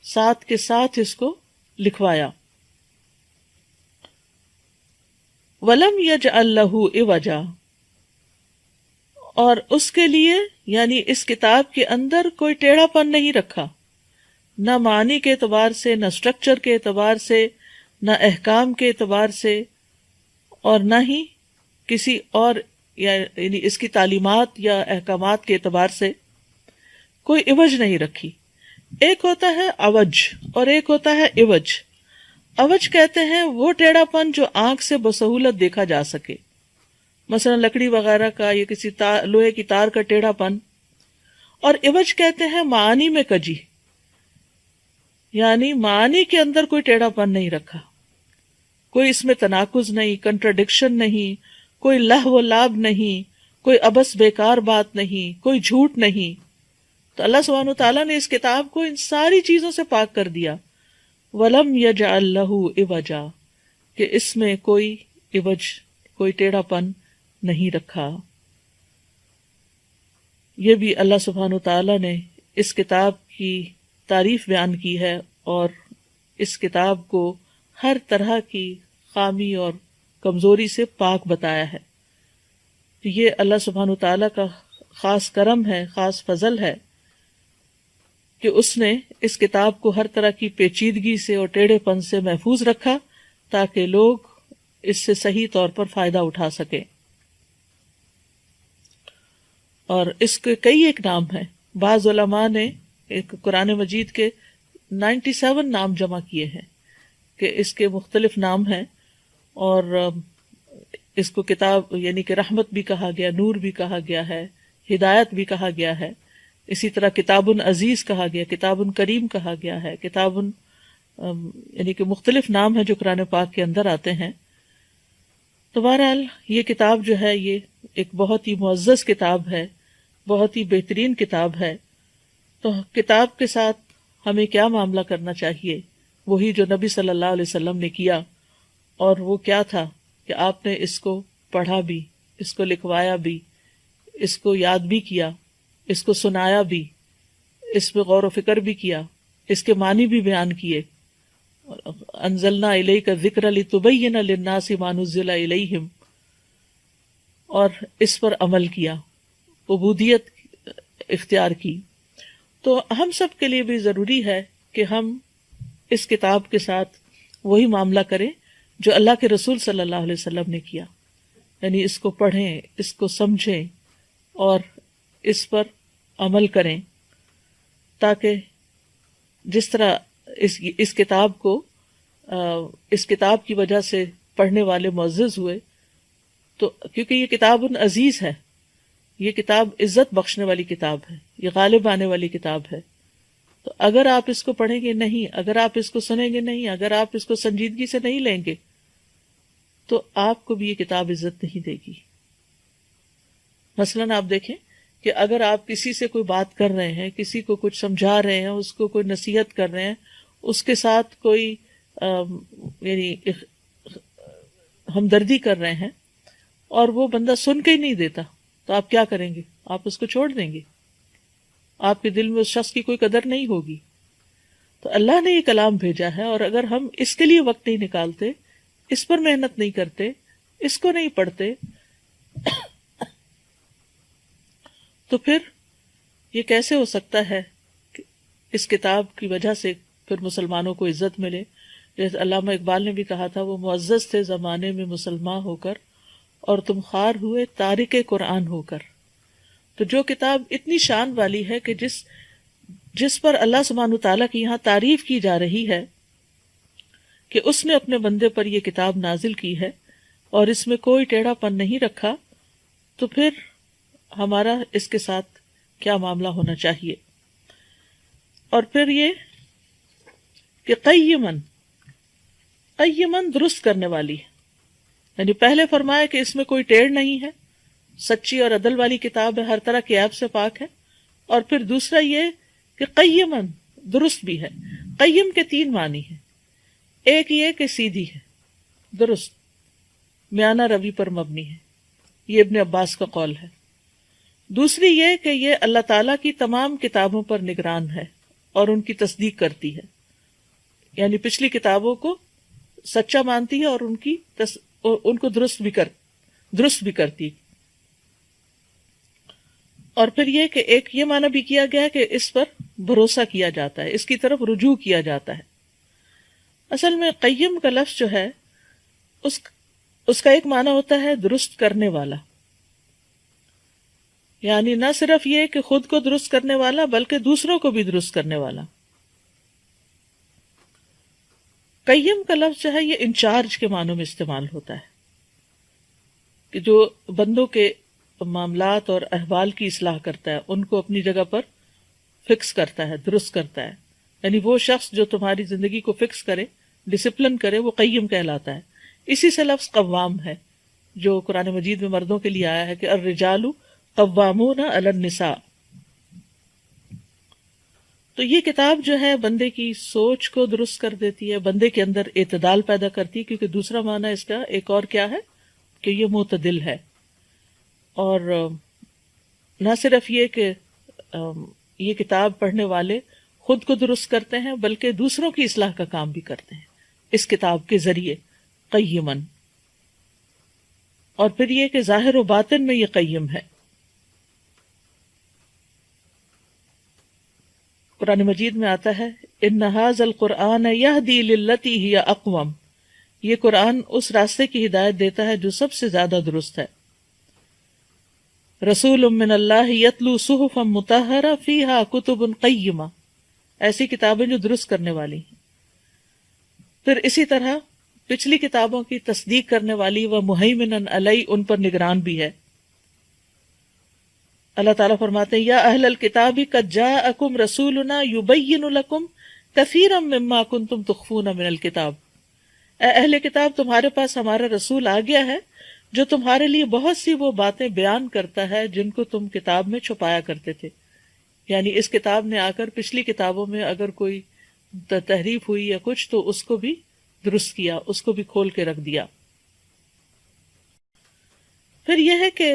ساتھ کے ساتھ اس کو لکھوایا. وَلَمْ يَجْعَلْ لَهُ عِوَجًا، اور اس کے لیے یعنی اس کتاب کے اندر کوئی ٹیڑھا پن نہیں رکھا، نہ معنی کے اعتبار سے، نہ سٹرکچر کے اعتبار سے، نہ احکام کے اعتبار سے، اور نہ ہی کسی اور یعنی اس کی تعلیمات یا احکامات کے اعتبار سے کوئی عوج نہیں رکھی. ایک ہوتا ہے عوج اور ایک ہوتا ہے عوج. عوج کہتے ہیں وہ ٹیڑھا پن جو آنکھ سے بسہولت دیکھا جا سکے، مثلا لکڑی وغیرہ کا یا کسی لوہے کی تار کا ٹیڑھا پن. اور عوج کہتے ہیں معانی میں کجی، یعنی معانی کے اندر کوئی ٹیڑھا پن نہیں رکھا، کوئی اس میں تناقض نہیں، کنٹراڈکشن نہیں، کوئی لہو و لعب نہیں، کوئی عبث بیکار بات نہیں، کوئی جھوٹ نہیں. تو اللہ سبحانہ وتعالیٰ نے اس کتاب کو ان ساری چیزوں سے پاک کر دیا. وَلَمْ يَجْعَلْ لَهُ عِوَجًا، کہ اس میں کوئی عوج، کوئی ٹیڑھا پن نہیں رکھا. یہ بھی اللہ سبحانہ وتعالیٰ نے اس کتاب کی تعریف بیان کی ہے اور اس کتاب کو ہر طرح کی خامی اور کمزوری سے پاک بتایا ہے. یہ اللہ سبحانہ تعالیٰ کا خاص کرم ہے، خاص فضل ہے کہ اس نے اس کتاب کو ہر طرح کی پیچیدگی سے اور ٹیڑھے پن سے محفوظ رکھا تاکہ لوگ اس سے صحیح طور پر فائدہ اٹھا سکیں. اور اس کے کئی ایک نام ہیں. بعض علماء نے ایک قرآن مجید کے 97 نام جمع کیے ہیں کہ اس کے مختلف نام ہیں، اور اس کو کتاب یعنی کہ رحمت بھی کہا گیا، نور بھی کہا گیا ہے، ہدایت بھی کہا گیا ہے. اسی طرح کتاب عزیز کہا گیا، کتاب کریم کہا گیا ہے، کتاب یعنی کہ مختلف نام ہیں جو قرآن پاک کے اندر آتے ہیں. تو بہرحال یہ کتاب جو ہے یہ ایک بہت ہی معزز کتاب ہے، بہت ہی بہترین کتاب ہے. تو کتاب کے ساتھ ہمیں کیا معاملہ کرنا چاہیے؟ وہی جو نبی صلی اللہ علیہ وسلم نے کیا. اور وہ کیا تھا کہ آپ نے اس کو پڑھا بھی، اس کو لکھوایا بھی، اس کو یاد بھی کیا، اس کو سنایا بھی، اس پہ غور و فکر بھی کیا، اس کے معنی بھی بیان کیے. انزلنا الیک الذکر لتبین للناس ما نزل الیہم، اور اس پر عمل کیا، عبودیت اختیار کی. تو ہم سب کے لیے بھی ضروری ہے کہ ہم اس کتاب کے ساتھ وہی معاملہ کریں جو اللہ کے رسول صلی اللہ علیہ وسلم نے کیا، یعنی اس کو پڑھیں، اس کو سمجھیں اور اس پر عمل کریں، تاکہ جس طرح اس کتاب کو اس کتاب کی وجہ سے پڑھنے والے معزز ہوئے. تو کیونکہ یہ کتاب عزیز ہے، یہ کتاب عزت بخشنے والی کتاب ہے، یہ غالب آنے والی کتاب ہے. تو اگر آپ اس کو پڑھیں گے نہیں، اگر آپ اس کو سنیں گے نہیں، اگر آپ اس کو سنجیدگی سے نہیں لیں گے تو آپ کو بھی یہ کتاب عزت نہیں دے گی. مثلاً آپ دیکھیں کہ اگر آپ کسی سے کوئی بات کر رہے ہیں، کسی کو کچھ سمجھا رہے ہیں، اس کو کوئی نصیحت کر رہے ہیں، اس کے ساتھ کوئی یعنی ہمدردی کر رہے ہیں اور وہ بندہ سن کے ہی نہیں دیتا، تو آپ کیا کریں گے؟ آپ اس کو چھوڑ دیں گے؟ آپ کے دل میں اس شخص کی کوئی قدر نہیں ہوگی. تو اللہ نے یہ کلام بھیجا ہے، اور اگر ہم اس کے لیے وقت نہیں نکالتے، اس پر محنت نہیں کرتے، اس کو نہیں پڑھتے، تو پھر یہ کیسے ہو سکتا ہے کہ اس کتاب کی وجہ سے پھر مسلمانوں کو عزت ملے؟ جیسے علامہ اقبال نے بھی کہا تھا، وہ معزز تھے زمانے میں مسلمان ہو کر، اور تم خوار ہوئے تارک قرآن ہو کر. تو جو کتاب اتنی شان والی ہے کہ جس پر اللہ سبحانہ تعالیٰ کی یہاں تعریف کی جا رہی ہے کہ اس نے اپنے بندے پر یہ کتاب نازل کی ہے اور اس میں کوئی ٹیڑھا پن نہیں رکھا، تو پھر ہمارا اس کے ساتھ کیا معاملہ ہونا چاہیے؟ اور پھر یہ کہ قیمن درست کرنے والی ہے، یعنی پہلے فرمایا کہ اس میں کوئی ٹیڑھ نہیں ہے، سچی اور عدل والی کتاب ہے، ہر طرح کے عیب سے پاک ہے. اور پھر دوسرا یہ کہ قیمن درست بھی ہے. قیم کے 3 معنی ہیں. ایک یہ کہ سیدھی ہے، درست، میانہ روی پر مبنی ہے، یہ ابن عباس کا قول ہے. دوسری یہ کہ یہ اللہ تعالیٰ کی تمام کتابوں پر نگران ہے اور ان کی تصدیق کرتی ہے، یعنی پچھلی کتابوں کو سچا مانتی ہے اور ان کو درست بھی کرتی. اور پھر یہ کہ ایک یہ معنی بھی کیا گیا ہے کہ اس پر بھروسہ کیا جاتا ہے، اس کی طرف رجوع کیا جاتا ہے. اصل میں قیم کا لفظ جو ہے اس کا ایک معنی ہوتا ہے درست کرنے والا، یعنی نہ صرف یہ کہ خود کو درست کرنے والا بلکہ دوسروں کو بھی درست کرنے والا. قیم کا لفظ جو ہے یہ انچارج کے معنوں میں استعمال ہوتا ہے کہ جو بندوں کے معاملات اور احوال کی اصلاح کرتا ہے، ان کو اپنی جگہ پر فکس کرتا ہے، درست کرتا ہے. یعنی وہ شخص جو تمہاری زندگی کو فکس کرے، ڈسپلن کرے، وہ قیم کہلاتا ہے. اسی سے لفظ قوام ہے جو قرآن مجید میں مردوں کے لیے آیا ہے کہ الرجال قوامون علی النساء. تو یہ کتاب جو ہے بندے کی سوچ کو درست کر دیتی ہے، بندے کے اندر اعتدال پیدا کرتی ہے، کیونکہ دوسرا معنی اس کا ایک اور کیا ہے کہ یہ معتدل ہے. اور نہ صرف یہ کہ یہ کتاب پڑھنے والے خود کو درست کرتے ہیں بلکہ دوسروں کی اصلاح کا کام بھی کرتے ہیں اس کتاب کے ذریعے، قیماً. اور پھر یہ کہ ظاہر و باطن میں یہ قیم ہے. قرآن مجید میں آتا ہے ان ھذا القرآن یہدی للتی ہی اقوم، یہ قرآن اس راستے کی ہدایت دیتا ہے جو سب سے زیادہ درست ہے. رسول من اللہ یتلو صحفا مطہرہ فیہا کتب قیمہ، ایسی کتابیں جو درست کرنے والی ہیں. پھر اسی طرح پچھلی کتابوں کی تصدیق کرنے والی و مہیمنا علی، ان پر نگران بھی ہے. اللہ تعالیٰ فرماتے ہیں یا اہل الکتاب قد جاءکم رسولنا یبین لکم کثیرا مما کنتم تخفون من الکتاب، اے اہل کتاب تمہارے پاس ہمارا رسول آ گیا ہے جو تمہارے لیے بہت سی وہ باتیں بیان کرتا ہے جن کو تم کتاب میں چھپایا کرتے تھے. یعنی اس کتاب نے آ کر پچھلی کتابوں میں اگر کوئی تحریف ہوئی یا کچھ تو اس کو بھی درست کیا، اس کو بھی کھول کے رکھ دیا. پھر یہ ہے کہ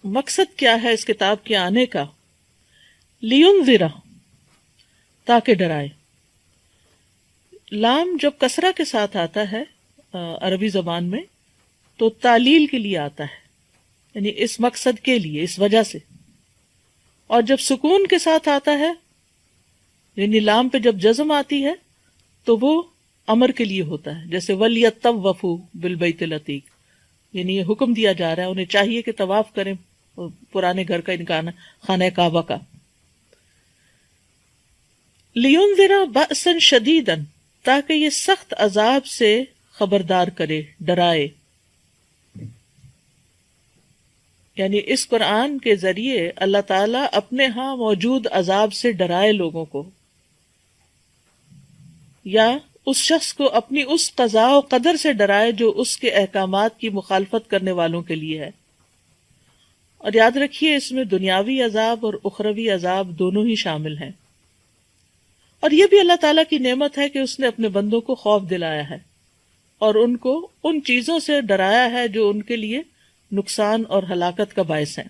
مقصد کیا ہے اس کتاب کے آنے کا، لینذر، تاکہ ڈرائے. لام جب کسرہ کے ساتھ آتا ہے عربی زبان میں تو تعلیل کے لیے آتا ہے، یعنی اس مقصد کے لیے، اس وجہ سے. اور جب سکون کے ساتھ آتا ہے یعنی لام پہ جب جزم آتی ہے تو وہ امر کے لیے ہوتا ہے، جیسے وَلْيَطَّوَّفُوا بِالْبَيْتِ الْعَتِيقِ، یعنی یہ حکم دیا جا رہا ہے انہیں چاہیے کہ طواف کریں پرانے گھر کا، انکان خانہ کعبہ کا. لِيُنذِرَ بَأْسًا شَدِيدًا، تاکہ یہ سخت عذاب سے خبردار کرے، ڈرائے. یعنی اس قرآن کے ذریعے اللہ تعالیٰ اپنے ہاں موجود عذاب سے ڈرائے لوگوں کو، یا اس شخص کو اپنی اس قضاء و قدر سے ڈرائے جو اس کے احکامات کی مخالفت کرنے والوں کے لیے ہے. اور یاد رکھیے اس میں دنیاوی عذاب اور اخروی عذاب دونوں ہی شامل ہیں. اور یہ بھی اللہ تعالیٰ کی نعمت ہے کہ اس نے اپنے بندوں کو خوف دلایا ہے اور ان کو ان چیزوں سے ڈرایا ہے جو ان کے لیے نقصان اور ہلاکت کا باعث ہیں.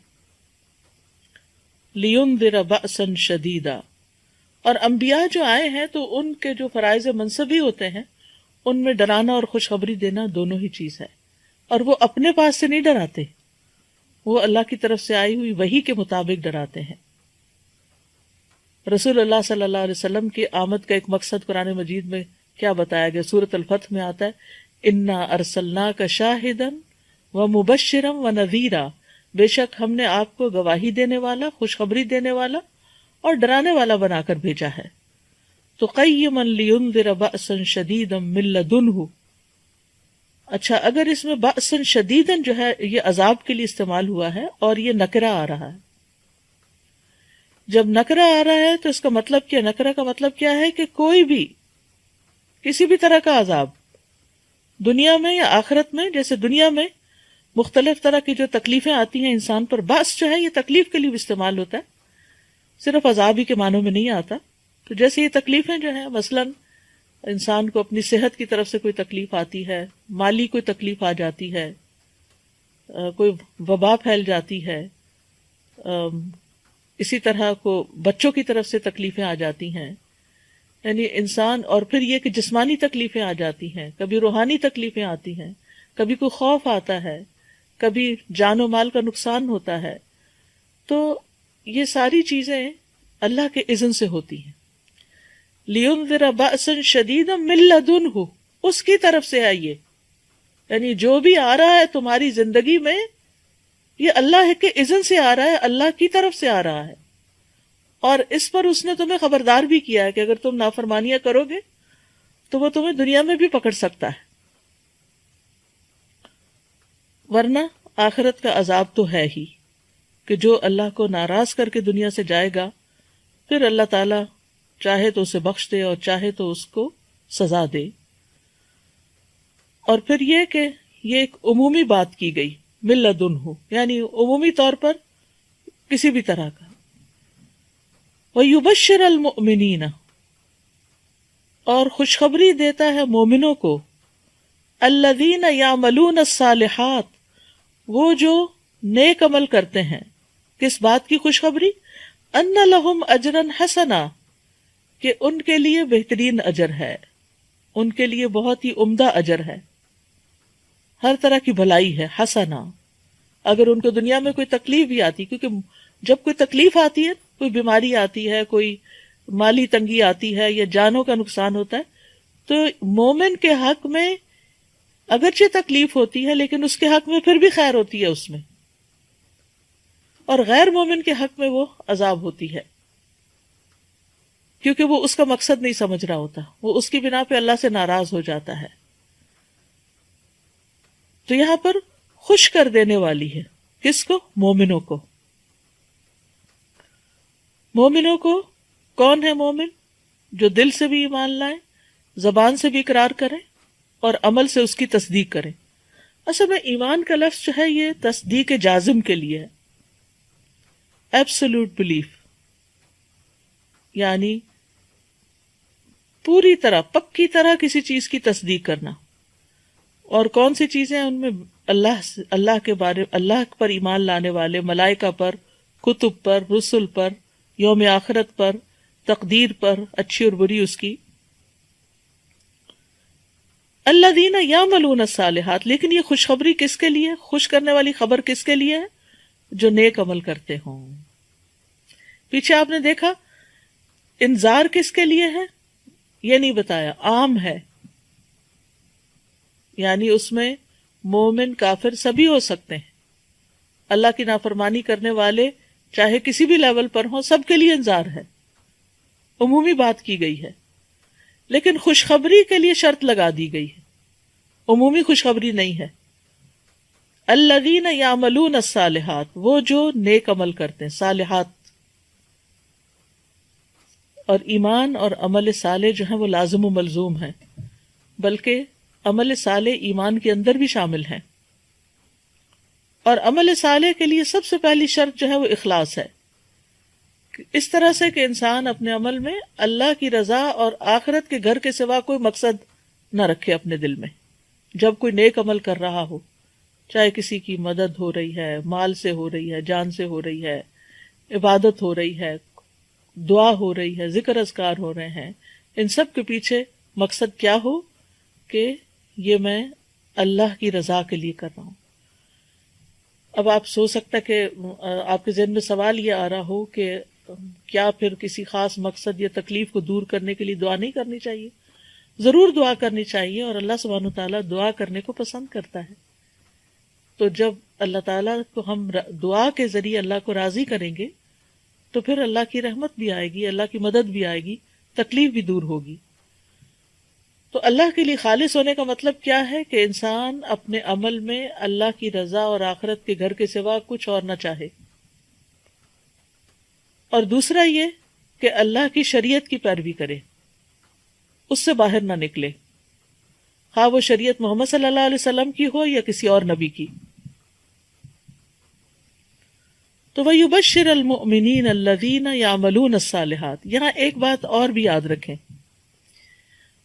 لِيُنذِرَ بَأْسًا شَدِيدًا، اور انبیاء جو آئے ہیں تو ان کے جو فرائض منصبی ہوتے ہیں ان میں ڈرانا اور خوشخبری دینا دونوں ہی چیز ہے. اور وہ اپنے پاس سے نہیں ڈراتے، وہ اللہ کی طرف سے آئی ہوئی وحی کے مطابق ڈراتے ہیں. رسول اللہ صلی اللہ علیہ وسلم کی آمد کا ایک مقصد قرآن مجید میں کیا بتایا گیا؟ سورۃ الفتح میں آتا ہے اِنَّا أَرْسَلْنَاكَ شَاهِدًا وَمُبَشِّرًا وَنَذِيرًا، بے شک ہم نے آپ کو گواہی دینے والا، خوشخبری دینے والا اور ڈرانے والا بنا کر بھیجا ہے. تو قیما لینذر بأسا شدیدا من لدنہ. اچھا، اگر اس میں بأسا شدیدا جو ہے یہ عذاب کے لیے استعمال ہوا ہے اور یہ نکرہ آ رہا ہے. جب نکرہ آ رہا ہے تو اس کا مطلب کیا؟ نکرہ کا مطلب کیا ہے کہ کوئی بھی کسی بھی طرح کا عذاب دنیا میں یا آخرت میں، جیسے دنیا میں مختلف طرح کی جو تکلیفیں آتی ہیں انسان پر، بأس جو ہے یہ تکلیف کے لیے بھی استعمال ہوتا ہے، صرف عذاب ہی کے معنوں میں نہیں آتا. تو جیسے یہ تکلیفیں جو ہیں، مثلا انسان کو اپنی صحت کی طرف سے کوئی تکلیف آتی ہے، مالی کوئی تکلیف آ جاتی ہے، کوئی وبا پھیل جاتی ہے، اسی طرح کو بچوں کی طرف سے تکلیفیں آ جاتی ہیں، یعنی انسان، اور پھر یہ کہ جسمانی تکلیفیں آ جاتی ہیں، کبھی روحانی تکلیفیں آتی ہیں، کبھی کوئی خوف آتا ہے، کبھی جان و مال کا نقصان ہوتا ہے. تو یہ ساری چیزیں اللہ کے اذن سے ہوتی ہیں. لِيُنذِرَ بَأْسًا شَدِيدًا مِن لَدُنْهُ، اس کی طرف سے ہے یہ، یعنی جو بھی آ رہا ہے تمہاری زندگی میں یہ اللہ کے اذن سے آ رہا ہے، اللہ کی طرف سے آ رہا ہے. اور اس پر اس نے تمہیں خبردار بھی کیا ہے کہ اگر تم نافرمانیاں کرو گے تو وہ تمہیں دنیا میں بھی پکڑ سکتا ہے، ورنہ آخرت کا عذاب تو ہے ہی کہ جو اللہ کو ناراض کر کے دنیا سے جائے گا پھر اللہ تعالیٰ چاہے تو اسے بخش دے اور چاہے تو اس کو سزا دے. اور پھر یہ کہ یہ ایک عمومی بات کی گئی، من لدنہ، یعنی عمومی طور پر کسی بھی طرح کا. وَيُبَشِّرَ الْمُؤْمِنِينَ، اور خوشخبری دیتا ہے مومنوں کو، الَّذِينَ يَعْمَلُونَ الصَّالِحَاتِ، وہ جو نیک عمل کرتے ہیں. کس بات کی خوشخبری؟ أَنَّ لَهُمْ أَجْرًا حَسَنًا، کہ ان کے لیے بہترین اجر ہے، ان کے لیے بہت ہی عمدہ اجر ہے، ہر طرح کی بھلائی ہے، حسنا۔ اگر ان کو دنیا میں کوئی تکلیف بھی آتی، کیونکہ جب کوئی تکلیف آتی ہے، کوئی بیماری آتی ہے، کوئی مالی تنگی آتی ہے یا جانوں کا نقصان ہوتا ہے، تو مومن کے حق میں اگرچہ تکلیف ہوتی ہے لیکن اس کے حق میں پھر بھی خیر ہوتی ہے اس میں، اور غیر مومن کے حق میں وہ عذاب ہوتی ہے، کیونکہ وہ اس کا مقصد نہیں سمجھ رہا ہوتا، وہ اس کی بنا پہ اللہ سے ناراض ہو جاتا ہے۔ تو یہاں پر خوش کر دینے والی ہے، کس کو؟ مومنوں کو۔ مومنوں کو کون ہے مومن؟ جو دل سے بھی ایمان لائیں، زبان سے بھی اقرار کریں اور عمل سے اس کی تصدیق کریں۔ اصل میں ایمان کا لفظ جو ہے یہ تصدیق جازم کے لیے ہے، ایبسولوٹ بلیف، یعنی پوری طرح پکی طرح کسی چیز کی تصدیق کرنا۔ اور کون سی چیزیں؟ ان میں اللہ کے بارے، اللہ پر ایمان لانے والے، ملائکہ پر، کتب پر، رسل پر، یوم آخرت پر، تقدیر پر، اچھی اور بری اس کی۔ الذین یعملون الصالحات، لیکن یہ خوشخبری کس کے لیے؟ خوش کرنے والی خبر کس کے لیے ہے؟ جو نیک عمل کرتے ہوں۔ پیچھے آپ نے دیکھا انذار کس کے لیے ہے؟ یہ نہیں بتایا، عام ہے، یعنی اس میں مومن کافر سبھی ہو سکتے ہیں، اللہ کی نافرمانی کرنے والے چاہے کسی بھی لیول پر ہوں، سب کے لیے انذار ہے، عمومی بات کی گئی ہے۔ لیکن خوشخبری کے لیے شرط لگا دی گئی ہے، عمومی خوشخبری نہیں ہے۔ الذین یعملون الصالحات، وہ جو نیک عمل کرتے ہیں، صالحات۔ اور ایمان اور عمل صالح جو ہیں وہ لازم و ملزوم ہیں، بلکہ عمل صالح ایمان کے اندر بھی شامل ہیں۔ اور عمل صالح کے لیے سب سے پہلی شرط جو ہے وہ اخلاص ہے، اس طرح سے کہ انسان اپنے عمل میں اللہ کی رضا اور آخرت کے گھر کے سوا کوئی مقصد نہ رکھے اپنے دل میں۔ جب کوئی نیک عمل کر رہا ہو، چاہے کسی کی مدد ہو رہی ہے، مال سے ہو رہی ہے، جان سے ہو رہی ہے، عبادت ہو رہی ہے، دعا ہو رہی ہے، ذکر اذکار ہو رہے ہیں، ان سب کے پیچھے مقصد کیا ہو کہ یہ میں اللہ کی رضا کے لیے کر رہا ہوں۔ اب آپ سوچ سکتا کہ آپ کے ذہن میں سوال یہ آ رہا ہو کہ کیا پھر کسی خاص مقصد یا تکلیف کو دور کرنے کے لیے دعا نہیں کرنی چاہیے؟ ضرور دعا کرنی چاہیے، اور اللہ سبحانہ وتعالیٰ دعا کرنے کو پسند کرتا ہے۔ تو جب اللہ تعالیٰ کو ہم دعا کے ذریعے اللہ کو راضی کریں گے تو پھر اللہ کی رحمت بھی آئے گی، اللہ کی مدد بھی آئے گی، تکلیف بھی دور ہوگی۔ تو اللہ کے لیے خالص ہونے کا مطلب کیا ہے؟ کہ انسان اپنے عمل میں اللہ کی رضا اور آخرت کے گھر کے سوا کچھ اور نہ چاہے، اور دوسرا یہ کہ اللہ کی شریعت کی پیروی کرے، اس سے باہر نہ نکلے، خواہ وہ شریعت محمد صلی اللہ علیہ وسلم کی ہو یا کسی اور نبی کی۔ تو وَيُبَشِّرَ الْمُؤْمِنِينَ الَّذِينَ يَعْمَلُونَ الصَّالِحَاتِ، یہاں ایک بات اور بھی یاد رکھیں،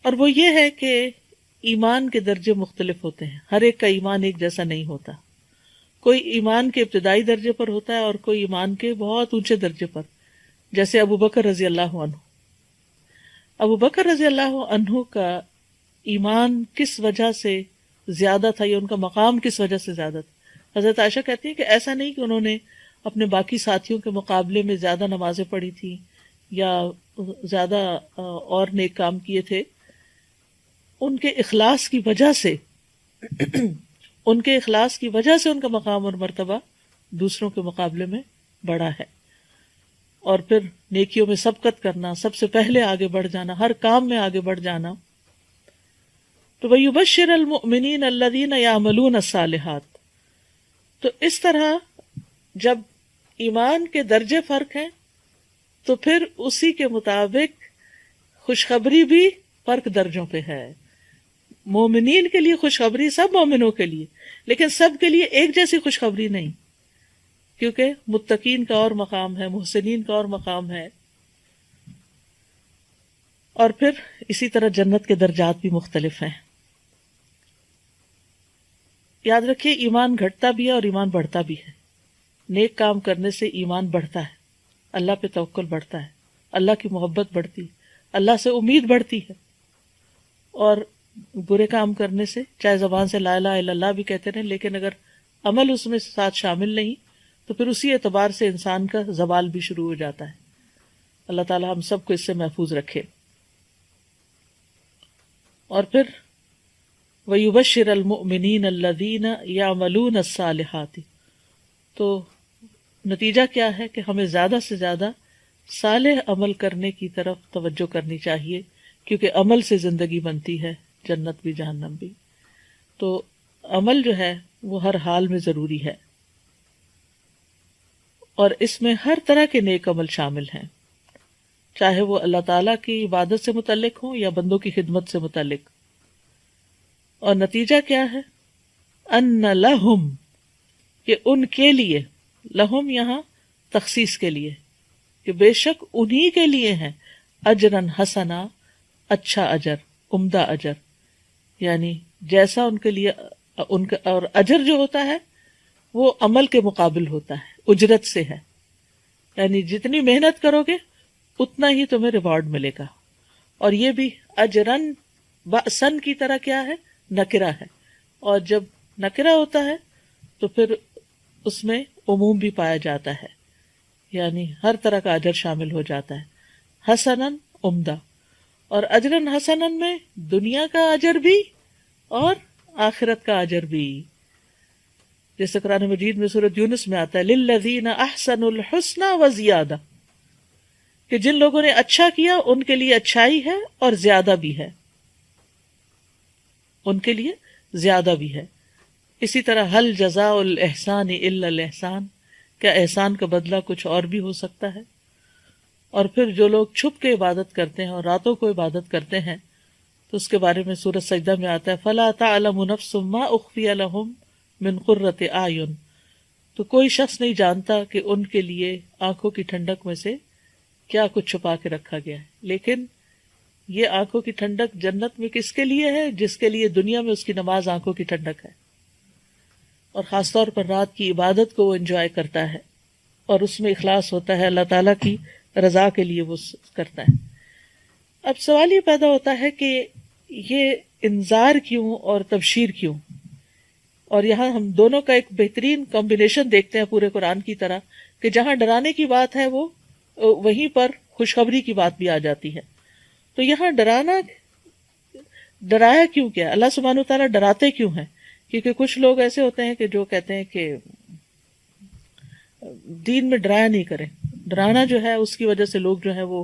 اور وہ یہ ہے کہ ایمان کے درجے مختلف ہوتے ہیں، ہر ایک کا ایمان ایک جیسا نہیں ہوتا۔ کوئی ایمان کے ابتدائی درجے پر ہوتا ہے اور کوئی ایمان کے بہت اونچے درجے پر، جیسے ابو بکر رضی اللہ عنہ۔ ابو بکر رضی اللہ عنہ کا ایمان کس وجہ سے زیادہ تھا، یا ان کا مقام کس وجہ سے زیادہ تھا؟ حضرت عائشہ کہتی ہیں کہ ایسا نہیں کہ انہوں نے اپنے باقی ساتھیوں کے مقابلے میں زیادہ نمازیں پڑھی تھی یا زیادہ اور نیک کام کیے تھے، ان کے اخلاص کی وجہ سے ان کے اخلاص کی وجہ سے ان کا مقام اور مرتبہ دوسروں کے مقابلے میں بڑا ہے۔ اور پھر نیکیوں میں سبقت کرنا، سب سے پہلے آگے بڑھ جانا، ہر کام میں آگے بڑھ جانا۔ تو وَيُبَشِّرَ الْمُؤْمِنِينَ الَّذِينَ يَعْمَلُونَ الصَّالِحَاتِ، تو اس طرح جب ایمان کے درجے فرق ہیں تو پھر اسی کے مطابق خوشخبری بھی فرق درجوں پہ ہے۔ مومنین کے لیے خوشخبری سب مومنوں کے لیے، لیکن سب کے لیے ایک جیسی خوشخبری نہیں، کیونکہ متقین کا اور مقام ہے، محسنین کا اور مقام ہے، اور پھر اسی طرح جنت کے درجات بھی مختلف ہیں۔ یاد رکھیے ایمان گھٹتا بھی ہے اور ایمان بڑھتا بھی ہے۔ نیک کام کرنے سے ایمان بڑھتا ہے، اللہ پہ توکل بڑھتا ہے، اللہ کی محبت بڑھتی، اللہ سے امید بڑھتی ہے، اور برے کام کرنے سے چاہے زبان سے لا الہ الا اللہ بھی کہتے رہیں لیکن اگر عمل اس میں ساتھ شامل نہیں تو پھر اسی اعتبار سے انسان کا زوال بھی شروع ہو جاتا ہے۔ اللہ تعالی ہم سب کو اس سے محفوظ رکھے۔ اور پھر وَيُبَشِّرَ الْمُؤْمِنِينَ الَّذِينَ يَعْمَلُونَ الصَّالِحَاتِ، تو نتیجہ کیا ہے کہ ہمیں زیادہ سے زیادہ صالح عمل کرنے کی طرف توجہ کرنی چاہیے، کیونکہ عمل سے زندگی بنتی ہے، جنت بھی جہنم بھی۔ تو عمل جو ہے وہ ہر حال میں ضروری ہے، اور اس میں ہر طرح کے نیک عمل شامل ہیں، چاہے وہ اللہ تعالیٰ کی عبادت سے متعلق ہوں یا بندوں کی خدمت سے متعلق۔ اور نتیجہ کیا ہے؟ ان لہم، کہ ان کے لیے، لہم یہاں تخصیص کے لیے، کہ بے شک انہی کے لیے ہیں، اجرن حسنا، اچھا اجر، عمدہ اجر، یعنی جیسا ان کے لیے ان کا، اور اجر جو ہوتا ہے وہ عمل کے مقابل ہوتا ہے، اجرت سے ہے، یعنی جتنی محنت کرو گے اتنا ہی تمہیں ریوارڈ ملے گا۔ اور یہ بھی اجرن بأسن کی طرح کیا ہے؟ نکرہ ہے، اور جب نکرہ ہوتا ہے تو پھر اس میں عموم بھی پایا جاتا ہے، یعنی ہر طرح کا اجر شامل ہو جاتا ہے۔ حسنن، عمدہ، اور اجرن حسنن میں دنیا کا اجر بھی اور آخرت کا اجر بھی، جیسے قرآن مجید میں سورۃ یونس میں آتا ہے للذین احسنوا الحسنی وزیادہ، کہ جن لوگوں نے اچھا کیا ان کے لیے اچھائی ہے اور زیادہ بھی ہے، ان کے لیے زیادہ بھی ہے۔ اسی طرح حل جزاء الاحسان الا الاحسان، کیا احسان کا بدلہ کچھ اور بھی ہو سکتا ہے؟ اور پھر جو لوگ چھپ کے عبادت کرتے ہیں اور راتوں کو عبادت کرتے ہیں تو اس کے بارے میں سورۃ سجدہ میں آتا ہے فلا تعلم نفس ما اخفی لهم من قرۃ اعین، تو کوئی شخص نہیں جانتا کہ ان کے لیے آنکھوں کی ٹھنڈک میں سے کیا کچھ چھپا کے رکھا گیا ہے۔ لیکن یہ آنکھوں کی ٹھنڈک جنت میں کس کے لیے ہے؟ جس کے لیے دنیا میں اس کی نماز آنکھوں کی ٹھنڈک ہے، اور خاص طور پر رات کی عبادت کو وہ انجوائے کرتا ہے اور اس میں اخلاص ہوتا ہے، اللہ تعالیٰ کی رضا کے لیے وہ کرتا ہے۔ اب سوال یہ پیدا ہوتا ہے کہ یہ انذار کیوں اور تبشیر کیوں؟ اور یہاں ہم دونوں کا ایک بہترین کمبینیشن دیکھتے ہیں پورے قرآن کی طرح، کہ جہاں ڈرانے کی بات ہے وہ وہیں پر خوشخبری کی بات بھی آ جاتی ہے۔ تو یہاں ڈرایا کیوں کیا؟ اللہ سبحانہ و تعالیٰ ڈراتے کیوں ہیں؟ کیونکہ کچھ لوگ ایسے ہوتے ہیں کہ جو کہتے ہیں کہ دین میں ڈرایا نہیں کریں، ڈرانا جو ہے اس کی وجہ سے لوگ جو ہے وہ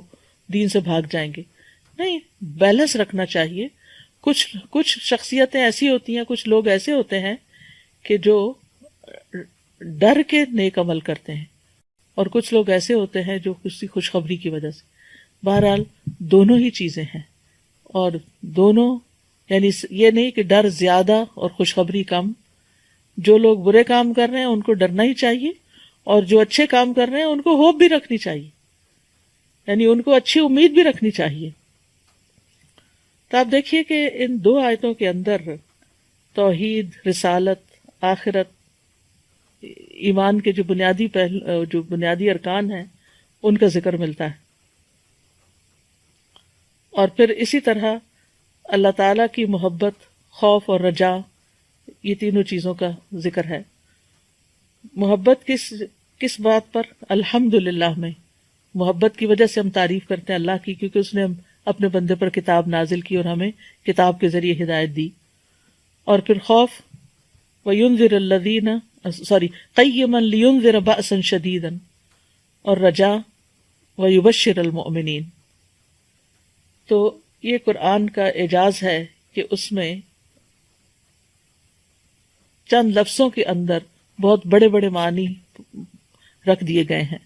دین سے بھاگ جائیں گے۔ نہیں، بیلنس رکھنا چاہیے۔ کچھ شخصیتیں ایسی ہوتی ہیں، کچھ لوگ ایسے ہوتے ہیں کہ جو ڈر کے نیک عمل کرتے ہیں، اور کچھ لوگ ایسے ہوتے ہیں جو کسی خوشخبری کی وجہ سے۔ بہرحال دونوں ہی چیزیں ہیں، اور دونوں، یعنی یہ نہیں کہ ڈر زیادہ اور خوشخبری کم۔ جو لوگ برے کام کر رہے ہیں ان کو ڈرنا ہی چاہیے، اور جو اچھے کام کر رہے ہیں ان کو ہوپ بھی رکھنی چاہیے، یعنی ان کو اچھی امید بھی رکھنی چاہیے۔ تو آپ دیکھیے کہ ان دو آیتوں کے اندر توحید، رسالت، آخرت، ایمان کے جو بنیادی ارکان ہیں ان کا ذکر ملتا ہے، اور پھر اسی طرح اللہ تعالیٰ کی محبت، خوف اور رجا، یہ تینوں چیزوں کا ذکر ہے۔ محبت کس بات پر؟ الحمدللہ میں محبت کی وجہ سے ہم تعریف کرتے ہیں اللہ کی، کیونکہ اس نے اپنے بندے پر کتاب نازل کی اور ہمیں کتاب کے ذریعے ہدایت دی۔ اور پھر خوف، وَيُنذِرَ الَّذِينَ قَيِّمًا لِيُنذِرَ بَأْسًا شَدِيدًا، اور رجا، وَيُبَشِّرَ الْمُؤْمِنِينَ۔ تو یہ قرآن کا اعجاز ہے کہ اس میں چند لفظوں کے اندر بہت بڑے بڑے معنی رکھ دیے گئے ہیں۔